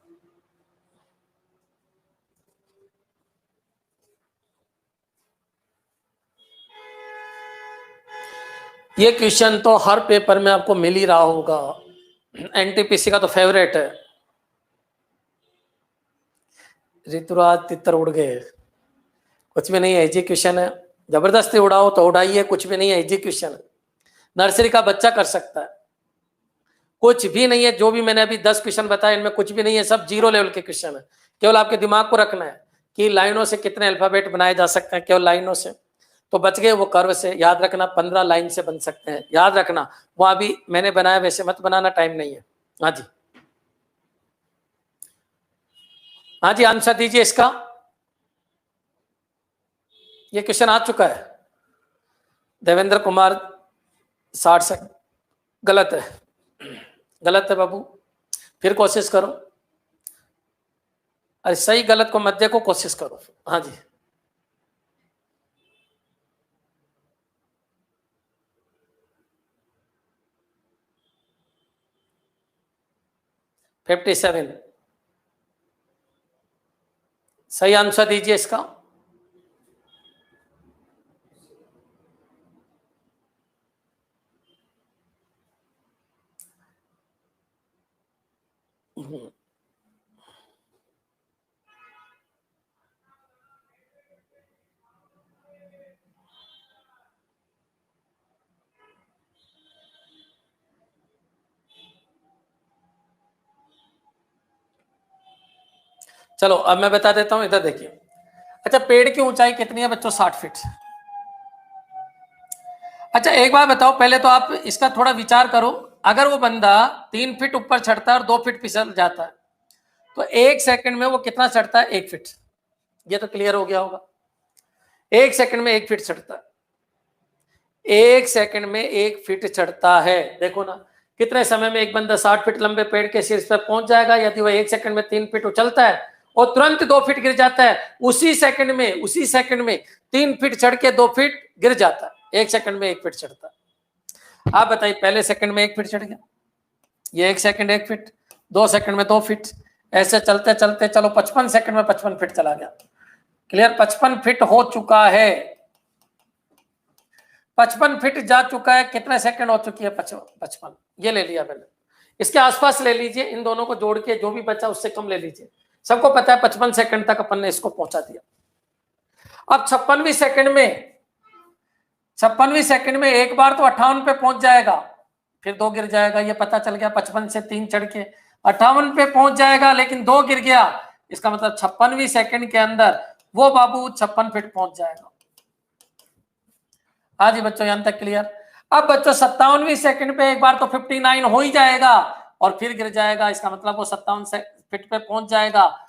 ये क्वेश्चन तो हर पेपर में आपको मिल ही रहा होगा, एनटीपीसी का तो फेवरेट है। ऋतुराज तितर उड़ गए, कुछ भी नहीं है, इजी क्वेश्चन है। जबरदस्ती उड़ाओ तो उड़ाइए, कुछ भी नहीं है, इजी क्वेश्चन है, नर्सरी का बच्चा कर सकता है। कुछ भी नहीं है, जो भी मैंने अभी 10 क्वेश्चन बताए इनमें कुछ भी नहीं है, सब 0 लेवल के क्वेश्चन है। केवल आपके दिमाग को रखना है कि लाइनों से कितने अल्फाबेट बनाए जा सकते हैं, केवल लाइनों से। तो बच गए वो कर्व से। याद रखना 15 लाइन से बन सकते हैं, याद रखना। वो अभी मैंने बनाया वैसे मत बनाना, टाइम नहीं है। हाँ जी, हाँ जी, आंसर दीजिए इसका। ये क्वेश्चन आ चुका है। देवेंद्र कुमार 60 से गलत है, गलत है बाबू, फिर कोशिश करो। अरे सही गलत को मत देखो, कोशिश करो। हाँ जी, $57 सही आंसर दीजिए इसका। चलो अब मैं बता देता हूं, इधर देखिए। अच्छा, पेड़ की ऊंचाई कितनी है बच्चों? 60 फीट। अच्छा एक बात बताओ, पहले तो आप इसका थोड़ा विचार करो। अगर वो बंदा 3 फीट ऊपर चढ़ता है और 2 फीट फिसल जाता है, तो 1 सेकंड में वो कितना चढ़ता है? 1 फीट। ये तो क्लियर हो गया होगा। 1 सेकंड में 1 फीट चढ़ता है। 1 सेकंड में 1 फीट चढ़ता है। देखो ना, कितने समय में एक बंदा 60 फीट लंबे पेड़ के शीर्ष पर पहुंच जाएगा यदि वह 1 सेकंड में 3 फीट उछलता है और तुरंत 2 फीट गिर जाता है। उसी सेकंड में 3 फीट चढ़ के 2 फीट गिर जाता है। 1 सेकंड में 1 फीट चढ़ता है। आप बताइए, पहले सेकंड में 1 फीट चढ़ गया, ये 1 सेकंड 1 फीट, 2 सेकंड में 2 फीट, ऐसे चलते चलते चलो 55 सेकंड में 55 फीट चला गया। क्लियर? 55 फीट हो चुका है। 55 फीट जा चुका है। कितने सेकंड हो चुकी है? 55। ये ले लिया मैंने। इसके आसपास ले लीजिए, इन दोनों को जोड़ के जो भी बचा उससे कम ले लीजिए। सबको पता है 55 सेकंड तक अपन ने इसको पहुंचा दिया। अब 56वीं सेकंड में एक बार तो 58 पे पहुंच जाएगा, फिर 2 गिर जाएगा। ये पता चल गया। 55 से 3 चढ़ के 58 पे पहुंच जाएगा, लेकिन 2 गिर गया। इसका मतलब 56वीं सेकंड के अंदर वो बाबू 56 फीट पहुंच जाएगा। हाँ जी बच्चों, यहां तक क्लियर? अब बच्चों 57वीं सेकंड पे एक बार तो 59 हो ही जाएगा और फिर गिर जाएगा। इसका मतलब वो 57 फीट पे पहुंच जाएगा।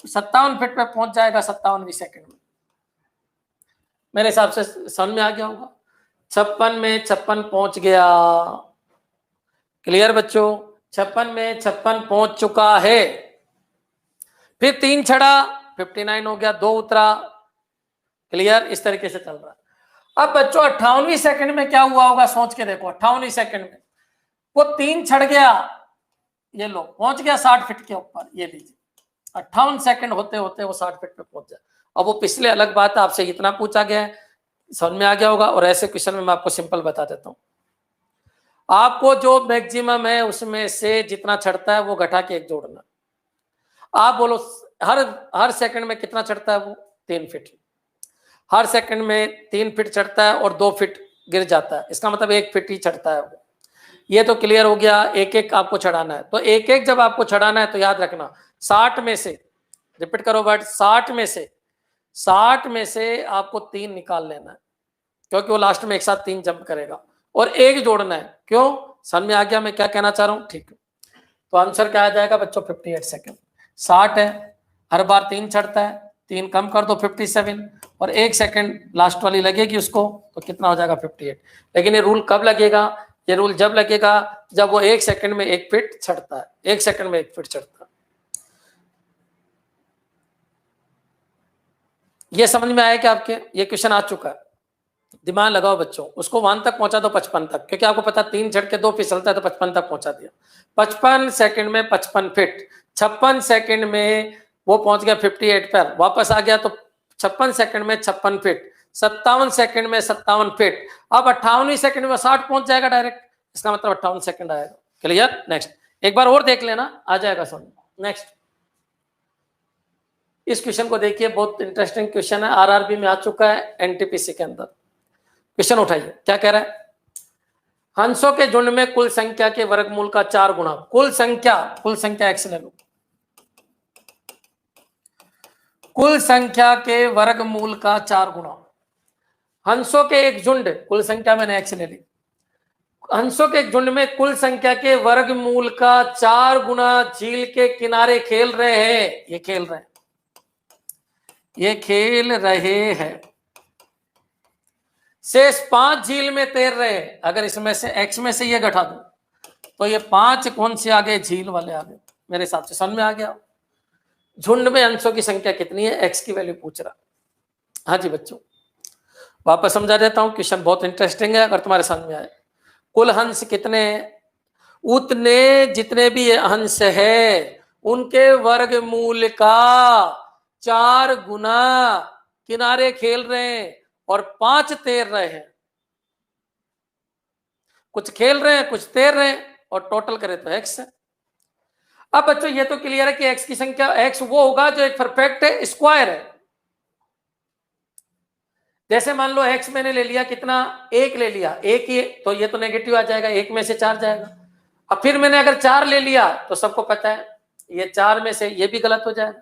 57 फीट पे पहुंच जाएगा 57वीं सेकंड में। मेरे हिसाब से समझ में आ गया होगा। 56 में 56 पहुंच गया। क्लियर बच्चों? 56 में 56 पहुंच चुका है। फिर 3 चढ़ा, 59 हो गया, 2 उतरा। क्लियर? इस तरीके से चल रहा है। अब बच्चों 58वीं सेकंड में क्या हुआ होगा? सोच के देखो। 58वीं सेकंड में वो 3 चढ़ गया, ये लो पहुंच गया 60 फीट के ऊपर। ये लीजिए, 58 सेकंड होते होते वो 60 फीट पे पहुंच जाए। अब वो पिछले अलग बात है, आपसे इतना पूछा गया है, समझ में आ गया होगा। और ऐसे क्वेश्चन में मैं आपको सिंपल बता देता हूं। आपको जो मैक्सिमम है उसमें से जितना चढ़ता है वो घटा के 1 जोड़ना। आप बोलो हर सेकंड में कितना चढ़ता है? वो 3 फीट। हर सेकंड में 3 फीट चढ़ता है और 2 फीट गिर जाता है। इसका मतलब 1 फीट ही चढ़ता है वो। ये तो क्लियर हो गया। एक एक आपको चढ़ाना है। तो एक एक जब आपको चढ़ाना है तो याद रखना 60 में से, रिपीट करो वर्ड, 60 में से आपको 3 निकाल लेना है, क्योंकि वो लास्ट में एक साथ 3 जंप करेगा और 1 जोड़ना है। क्यों? समझ में आ गया मैं क्या कहना चाह रहा हूं? ठीक है, तो आंसर क्या आ जाएगा बच्चों? 58 सेकंड। 60 है, हर बार 3 चढ़ता है, 3 कम कर दो 57 और 1 सेकंड लास्ट वाली लगेगी उसको, तो कितना हो जाएगा? 58। लेकिन ये रूल कब लगेगा? ये रूल जब लगेगा जब वो 1 सेकंड में 1 फीट चढ़ता है। 1 सेकंड में 1 फीट चढ़ता है। ये समझ में आया कि आपके? ये क्वेश्चन आ चुका है। दिमाग लगाओ बच्चों, उसको 1 तक पहुंचा दो, 55 तक, क्योंकि आपको पता 3 चढ़ के 2 फिसलता है, तो 55 तक पहुंचा दिया। 55 सेकंड में 55 फीट। 56 सेकंड में वो पहुंच गया 58 पर, वापस आ गया, तो 56 सेकंड में 56 फीट। 57 सेकंड में 57 फीट। अब 58वीं सेकंड में 60 पहुंच जाएगा डायरेक्ट। इसका मतलब 58 सेकंड आएगा। क्लियर? नेक्स्ट एक बार और देख लेना, आ जाएगा समझ। नेक्स्ट इस क्वेश्चन को देखिए, बहुत इंटरेस्टिंग क्वेश्चन है, आरआरबी में आ चुका है, एनटीपीसी के अंदर। क्वेश्चन उठाइए, क्या कह रहा है? हंसों के झुंड में कुल संख्या के वर्गमूल का 4 गुना। कुल संख्या एक्स ले लो। कुल संख्या के वर्गमूल का 4 गुना। हंसों के एक झुंड, कुल संख्या मैंने एक्स ले ली। हंसों के झुंड में कुल संख्या के वर्गमूल का 4 गुना झील के किनारे खेल रहे हैं। ये खेल रहे हैं। शेष 5 झील में तैर रहे हैं। अगर इसमें से x में से ये घटा दो तो ये 5 कौन से आ गए? झील वाले आ गए। मेरे हिसाब से समझ में आ गया। झुंड में अंशों की संख्या कितनी है? x की वैल्यू पूछ रहा। हाँ जी बच्चों, वापस समझा देता हूं, क्वेश्चन बहुत इंटरेस्टिंग है अगर तुम्हारे समझ में आए। कुल हंस कितने? उतने जितने भी हंस है उनके वर्गमूल का 4 गुना किनारे खेल रहे हैं और 5 तैर रहे हैं। कुछ खेल रहे हैं, कुछ तैर रहे हैं, और टोटल करें तो x है। अब बच्चों ये तो क्लियर है कि x की संख्या, x वो होगा जो एक परफेक्ट स्क्वायर है। जैसे मान लो x मैंने ले लिया कितना? 1 ले लिया, 1 ही, तो ये तो नेगेटिव आ जाएगा, 1 में से 4 जाएगा। अब फिर मैंने अगर 4 ले लिया तो सबको पता है ये 4 में से ये भी गलत हो जाएगा।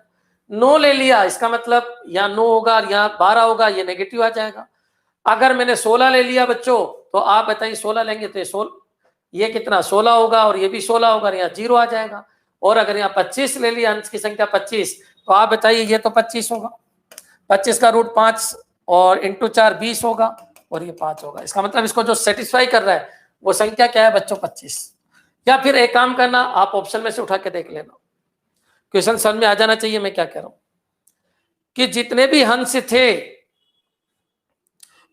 9 ले लिया, इसका मतलब यहाँ 9 होगा और यहाँ 12 होगा, ये नेगेटिव आ जाएगा। अगर मैंने 16 ले लिया बच्चों, तो आप बताइए 16 लेंगे तो ये कितना? 16 होगा और ये भी 16 होगा, यहाँ 0 आ जाएगा। और अगर यहाँ 25 ले लिया, अंश की संख्या 25, तो आप बताइए ये तो 25 होगा। 25 का रूट 5 और इंटू 4 20 होगा और ये 5 होगा। इसका मतलब इसको जो सेटिस्फाई कर रहा है वो संख्या क्या है बच्चों? 25। या फिर एक काम करना, आप ऑप्शन में से उठा के देख लेना, क्वेश्चन समझ में आ जाना चाहिए मैं क्या कह रहा हूं। कि जितने भी हंस थे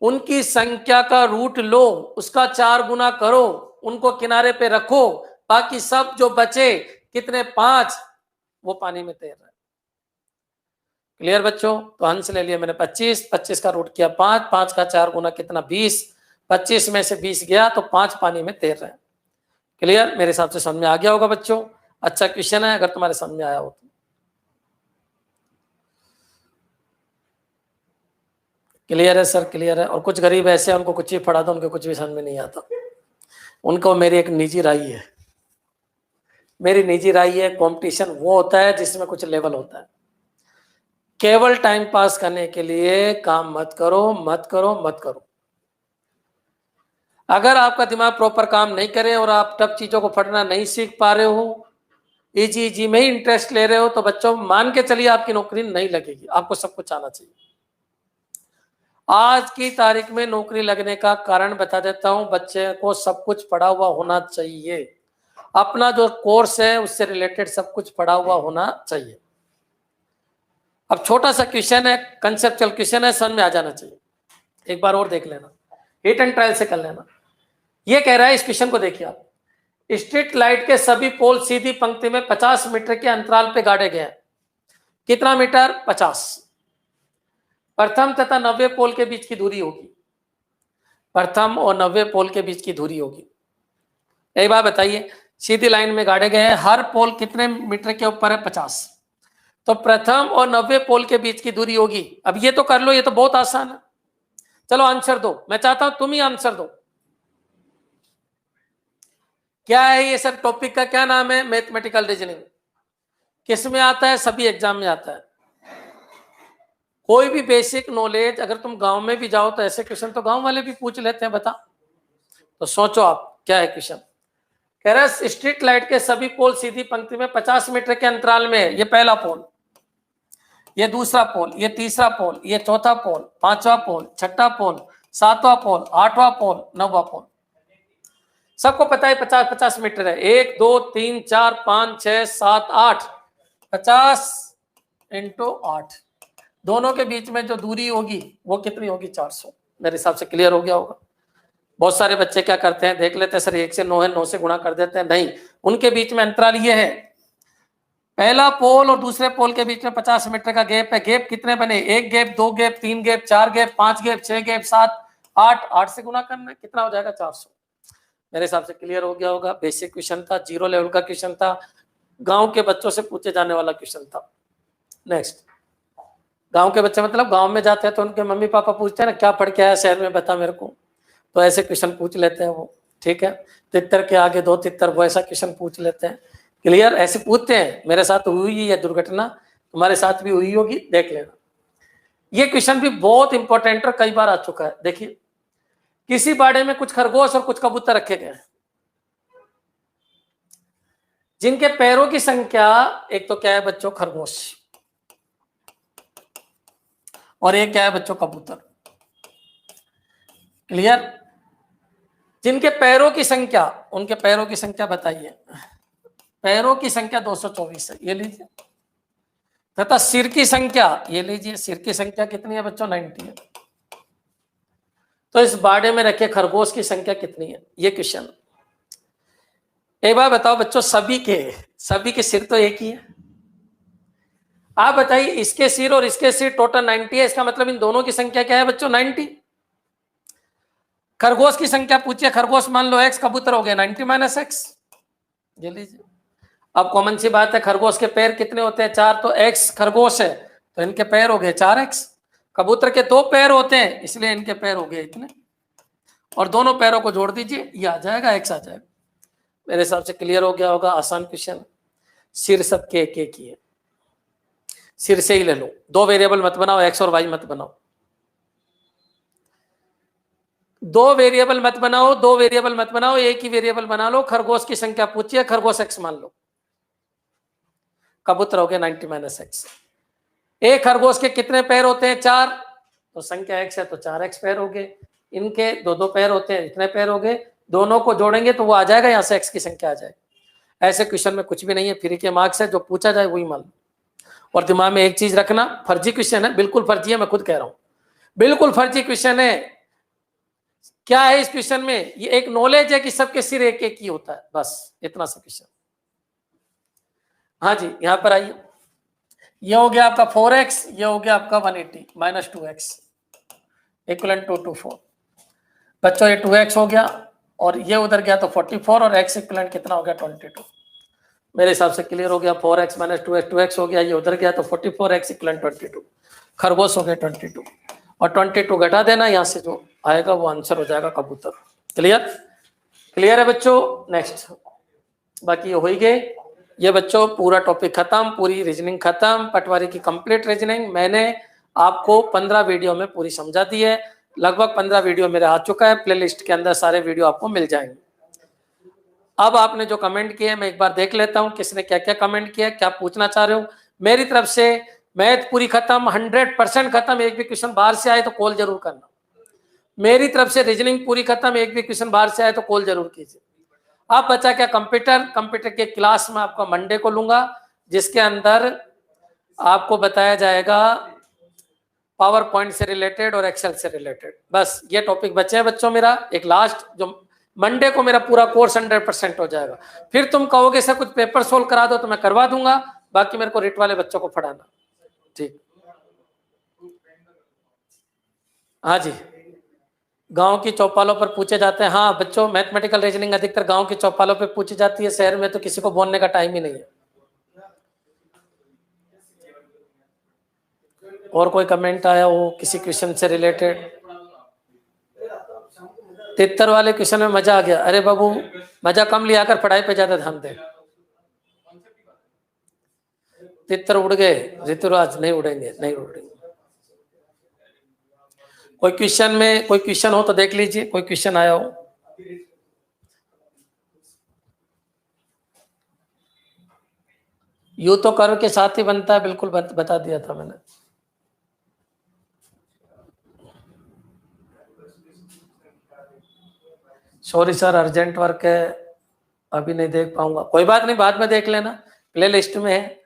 उनकी संख्या का रूट लो, उसका 4 गुना करो, उनको किनारे पे रखो, बाकी सब जो बचे कितने? 5, वो पानी में तैर रहे हैं। क्लियर बच्चों? तो हंस ले लिया मैंने 25, 25 का रूट किया 5, 5 का 4 गुना कितना? 20, 25 में से 20 गया तो 5 पानी में तैर रहे हैं। क्लियर? मेरे हिसाब से समझ में आ गया होगा बच्चों। अच्छा क्वेश्चन है अगर तुम्हारे समझ में आया हो तो। क्लियर है सर? क्लियर है। और कुछ गरीब ऐसे हैं उनको कुछ भी पढ़ा दो, उनको कुछ भी समझ में नहीं आता। उनको मेरी एक निजी राय है, मेरी निजी राय है, कंपटीशन वो होता है जिसमें कुछ लेवल होता है। केवल टाइम पास करने के लिए काम मत करो, मत करो, मत करो। अगर आपका दिमाग प्रॉपर काम नहीं करे और आप टफ चीजों को पढ़ना नहीं सीख पा रहे हो, इजी इजी में ही इंटरेस्ट ले रहे हो, तो बच्चों मान के चलिए आपकी नौकरी नहीं लगेगी। आपको सब कुछ आना चाहिए। आज की तारीख में नौकरी लगने का कारण बता देता हूं, बच्चे को सब कुछ पढ़ा हुआ होना चाहिए। अपना जो कोर्स है उससे रिलेटेड सब कुछ पढ़ा हुआ होना चाहिए। अब छोटा सा क्वेश्चन है, कंसेप्चुअल क्वेश्चन है, समझ में आ जाना चाहिए। एक बार और देख लेना, हिट एंड ट्रायल से कर लेना। ये कह रहा है, इस क्वेश्चन को देखिए आप, स्ट्रीट लाइट के सभी पोल सीधी पंक्ति में 50 मीटर के अंतराल पे गाड़े गए हैं। कितना मीटर? 50। प्रथम तथा 90 पोल के बीच की दूरी होगी। प्रथम और 90 पोल के बीच की दूरी होगी। एक बात बताइए, सीधी लाइन में गाड़े गए हैं, हर पोल कितने मीटर के ऊपर है? 50। तो प्रथम और 90 पोल के बीच की दूरी होगी। अब ये तो कर लो, ये तो बहुत आसान है। चलो आंसर दो, मैं चाहता हूं तुम ही आंसर दो। क्या है ये सर? टॉपिक का क्या नाम है? Mathematical reasoning. किस में आता है? सभी एग्जाम में आता है। कोई भी बेसिक नॉलेज अगर तुम गांव में भी जाओ तो ऐसे क्वेश्चन तो गांव वाले भी पूछ लेते हैं। बता, तो सोचो आप क्या है क्वेश्चन। कह रहा है स्ट्रीट लाइट के सभी पोल सीधी पंक्ति में 50 मीटर के अंतराल में है। ये पहला पोल, ये दूसरा पोल, ये तीसरा पोल, ये चौथा पोल, पांचवा पोल, छठा पोल, सातवां पोल, आठवां पोल, नौवां पोल। सबको पता है 50-50 मीटर है। 1 2 3 4 5 6 7 8, 50 इंटू 8। दोनों के बीच में जो दूरी होगी वो कितनी होगी? 400। मेरे हिसाब से क्लियर हो गया होगा। बहुत सारे बच्चे क्या करते हैं, देख लेते हैं सर 1 से 9 है, 9 से गुणा कर देते हैं। नहीं, उनके बीच में अंतराल ये है, पहला पोल और दूसरे पोल के बीच में 50 मीटर का गैप है। गैप कितने बने? 1 gap, 2 gap, 3 gap, 4 gap, 5 gap, 6 gap, 7 8, 8 से गुणा करना, कितना हो जाएगा? 400। मेरे हिसाब से क्लियर हो गया होगा। बेसिक क्वेश्चन था, 0 लेवल का क्वेश्चन था, गांव के बच्चों से पूछे जाने वाला क्वेश्चन था। नेक्स्ट, गांव के बच्चे मतलब गांव में जाते हैं तो उनके मम्मी पापा पूछते हैं ना, क्या पढ़ के आया शहर में, बता मेरे को। तो ऐसे क्वेश्चन पूछ लेते हैं वो, ठीक है। तितर के आगे 2 तितर, वो ऐसा क्वेश्चन पूछ लेते हैं। क्लियर? ऐसे पूछते हैं। मेरे साथ हुई है दुर्घटना, तुम्हारे साथ भी हुई होगी, देख लेना। ये क्वेश्चन भी बहुत इंपॉर्टेंट और कई बार आ चुका है। देखिए, किसी बाड़े में कुछ खरगोश और कुछ कबूतर रखे गए हैं, जिनके पैरों की संख्या, एक तो क्या है बच्चों? खरगोश, और एक क्या है बच्चों? कबूतर। क्लियर? जिनके पैरों की संख्या, उनके पैरों की संख्या बताइए। पैरों की संख्या 224 है, ये लीजिए। तथा सिर की संख्या, ये लीजिए, सिर की संख्या कितनी है बच्चों? 90 है। तो इस बाड़े में रखे खरगोश की संख्या कितनी है? ये क्वेश्चन। एक बार बताओ बच्चों, सभी के सिर तो एक ही है। आप बताइए, इसके सिर और इसके सिर टोटल 90 है, इसका मतलब इन दोनों की संख्या क्या है बच्चों? 90। खरगोश की संख्या पूछिए, खरगोश मान लो x, कबूतर हो गया 90 माइनस एक्स, ये लीजिए। अब कॉमन सी बात है, खरगोश के पैर कितने होते हैं? 4, तो x खरगोश है तो इनके पैर हो गए 4x। कबूतर के 2 पैर होते हैं इसलिए इनके पैर हो गए इतने, और दोनों पैरों को जोड़ दीजिए, ये आ जाएगा, x आ जाएगा। मेरे हिसाब से क्लियर हो गया होगा, आसान क्वेश्चन। सिर सबके एक एक ही है, सिर से ही ले लो, 2 वेरिएबल मत बनाओ, x और y मत बनाओ, 2 वेरिएबल मत बनाओ, 2 वेरिएबल मत बनाओ, एक ही वेरिएबल बना लो। खरगोश की संख्या पूछिए, खरगोश x मान लो, कबूतर हो गया 90 माइनस एक्स। एक खरगोश के कितने पैर होते हैं? 4, तो संख्या x है तो 4x पैर हो गए। इनके 2 पैर होते हैं, इतने पैर हो गए, दोनों को जोड़ेंगे तो वो आ जाएगा, यहाँ से x की संख्या आ जाएगी। ऐसे क्वेश्चन में कुछ भी नहीं है, फ्री के मार्क्स है, जो पूछा जाए वही मान लो। और दिमाग में एक चीज रखना, फर्जी क्वेश्चन है, बिल्कुल फर्जी है, मैं खुद कह रहा हूं, बिल्कुल फर्जी क्वेश्चन है। क्या है इस क्वेश्चन में? ये एक नॉलेज है कि सबके सिर एक एक ही होता है, बस इतना सा क्वेश्चन। हाँ जी, यहां पर आइए, ये हो गया आपका 4x, ये हो गया आपका 180 माइनस 2x इक्वल टू 24। बच्चों ये 2x हो गया और ये उधर गया तो 44, और x इक्वल कितना हो गया? 22। मेरे हिसाब से क्लियर हो गया। 4x माइनस 2x हो गया, ये उधर गया तो 44, x इक्वल 22, खरगोश हो गया 22, और 22 घटा देना, यहाँ से जो आएगा वो आंसर हो जाएगा कबूतर। क्लियर? क्लियर है बच्चों? नेक्स्ट, बाकी ये हो ही गए। ये बच्चों पूरा टॉपिक खत्म, पूरी रीजनिंग खत्म, पटवारी की कंप्लीट रीजनिंग मैंने आपको 15 वीडियो में पूरी समझा दी है। लगभग 15 वीडियो मेरे आ चुका है, प्लेलिस्ट के अंदर सारे वीडियो आपको मिल जाएंगे। अब आपने जो कमेंट किए मैं एक बार देख लेता हूं, किसने क्या क्या कमेंट किया, क्या पूछना चाह रहे हो। मेरी तरफ से मैथ पूरी खत्म, 100% खत्म। एक भी क्वेश्चन बाहर से आए तो कॉल जरूर करना। मेरी तरफ से रीजनिंग पूरी खत्म, एक भी क्वेश्चन बाहर से आए तो कॉल जरूर कीजिए। आप बचा क्या? कंप्यूटर के क्लास में आपको मंडे को लूंगा, जिसके अंदर आपको बताया जाएगा पावर पॉइंट से रिलेटेड और एक्सेल से रिलेटेड। बस ये टॉपिक बचे हैं बच्चों। मेरा एक लास्ट, जो मंडे को मेरा पूरा कोर्स 100% हो जाएगा। फिर तुम कहोगे सर कुछ पेपर सोल्व करा दो, तो मैं करवा दूंगा, बाकी मेरे को रिट वाले बच्चों को पढ़ाना। ठीक, हाँ जी, गांव की चौपालों पर पूछे जाते हैं। हाँ बच्चों, मैथमेटिकल रीजनिंग अधिकतर गांव की चौपालों पर पूछी जाती है, शहर में तो किसी को बोलने का टाइम ही नहीं है। और कोई कमेंट आया हो किसी क्वेश्चन से रिलेटेड? तितर वाले क्वेश्चन में मजा आ गया। अरे बाबू, मजा कम लिया कर, पढ़ाई पे ज्यादा ध्यान दे। तितर उड़ गए ऋतुराज, नहीं उड़ेंगे, नहीं उड़ेंगे। कोई क्वेश्चन में कोई क्वेश्चन हो तो देख लीजिए, कोई क्वेश्चन आया हो। यू तो कर्व के साथ ही बनता है, बिल्कुल बता दिया था मैंने। सॉरी सर, अर्जेंट वर्क है, अभी नहीं देख पाऊंगा। कोई बात नहीं, बाद में देख लेना, प्ले लिस्ट में है।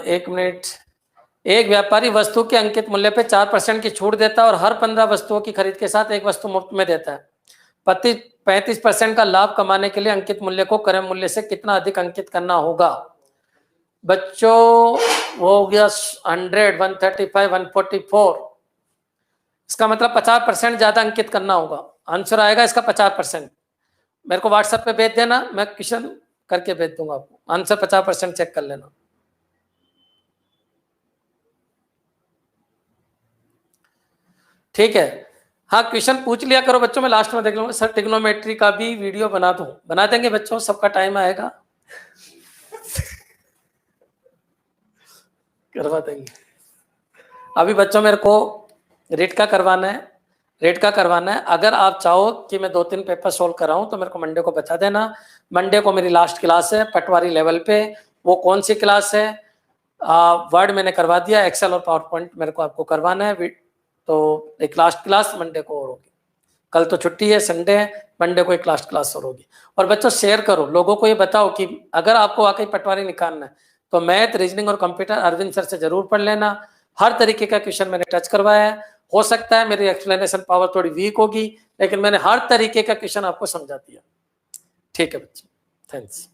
एक मिनट। एक व्यापारी वस्तु के अंकित मूल्य पे 4% की छूट देता है और हर 15 वस्तुओं की खरीद के साथ एक वस्तु मुफ्त में देता है। 35% का लाभ कमाने के लिए अंकित मूल्य को क्रय मूल्य से कितना अधिक अंकित करना होगा? बच्चों वो हो गया 100, 135, 144। इसका मतलब 50% ज्यादा अंकित करना होगा। आंसर आएगा इसका 50%। मेरे को व्हाट्सएप पे भेज देना, मैं क्वेश्चन करके भेज दूंगा आपको। आंसर 50% चेक कर लेना। ठीक है, हाँ क्वेश्चन पूछ लिया करो बच्चों, मैं लास्ट में देख लूंगा। सर ट्रिग्नोमेट्री का भी वीडियो बना दूं? बना देंगे बच्चों, सबका टाइम आएगा, करवा देंगे। अभी बच्चों मेरे को रिट का करवाना है, रेट का करवाना है। अगर आप चाहो कि मैं 2-3 पेपर सोल्व कराऊं तो मेरे को मंडे को बता देना। मंडे को मेरी लास्ट क्लास है पटवारी लेवल पे। वो कौन सी क्लास है? वर्ड मैंने करवा दिया, एक्सेल और पावर पॉइंट मेरे को आपको करवाना है। तो एक लास्ट क्लास मंडे को और होगी। कल तो छुट्टी है, संडे है, मंडे को एक लास्ट क्लास और होगी। और बच्चों शेयर करो, लोगों को ये बताओ कि अगर आपको वाकई पटवारी निकालना है तो मैथ, रीजनिंग और कंप्यूटर अरविंद सर से जरूर पढ़ लेना। हर तरीके का क्वेश्चन मैंने टच करवाया है। हो सकता है मेरी एक्सप्लेनेशन पावर थोड़ी वीक होगी, लेकिन मैंने हर तरीके का क्वेश्चन आपको समझा दिया। ठीक है बच्चों, थैंक्स।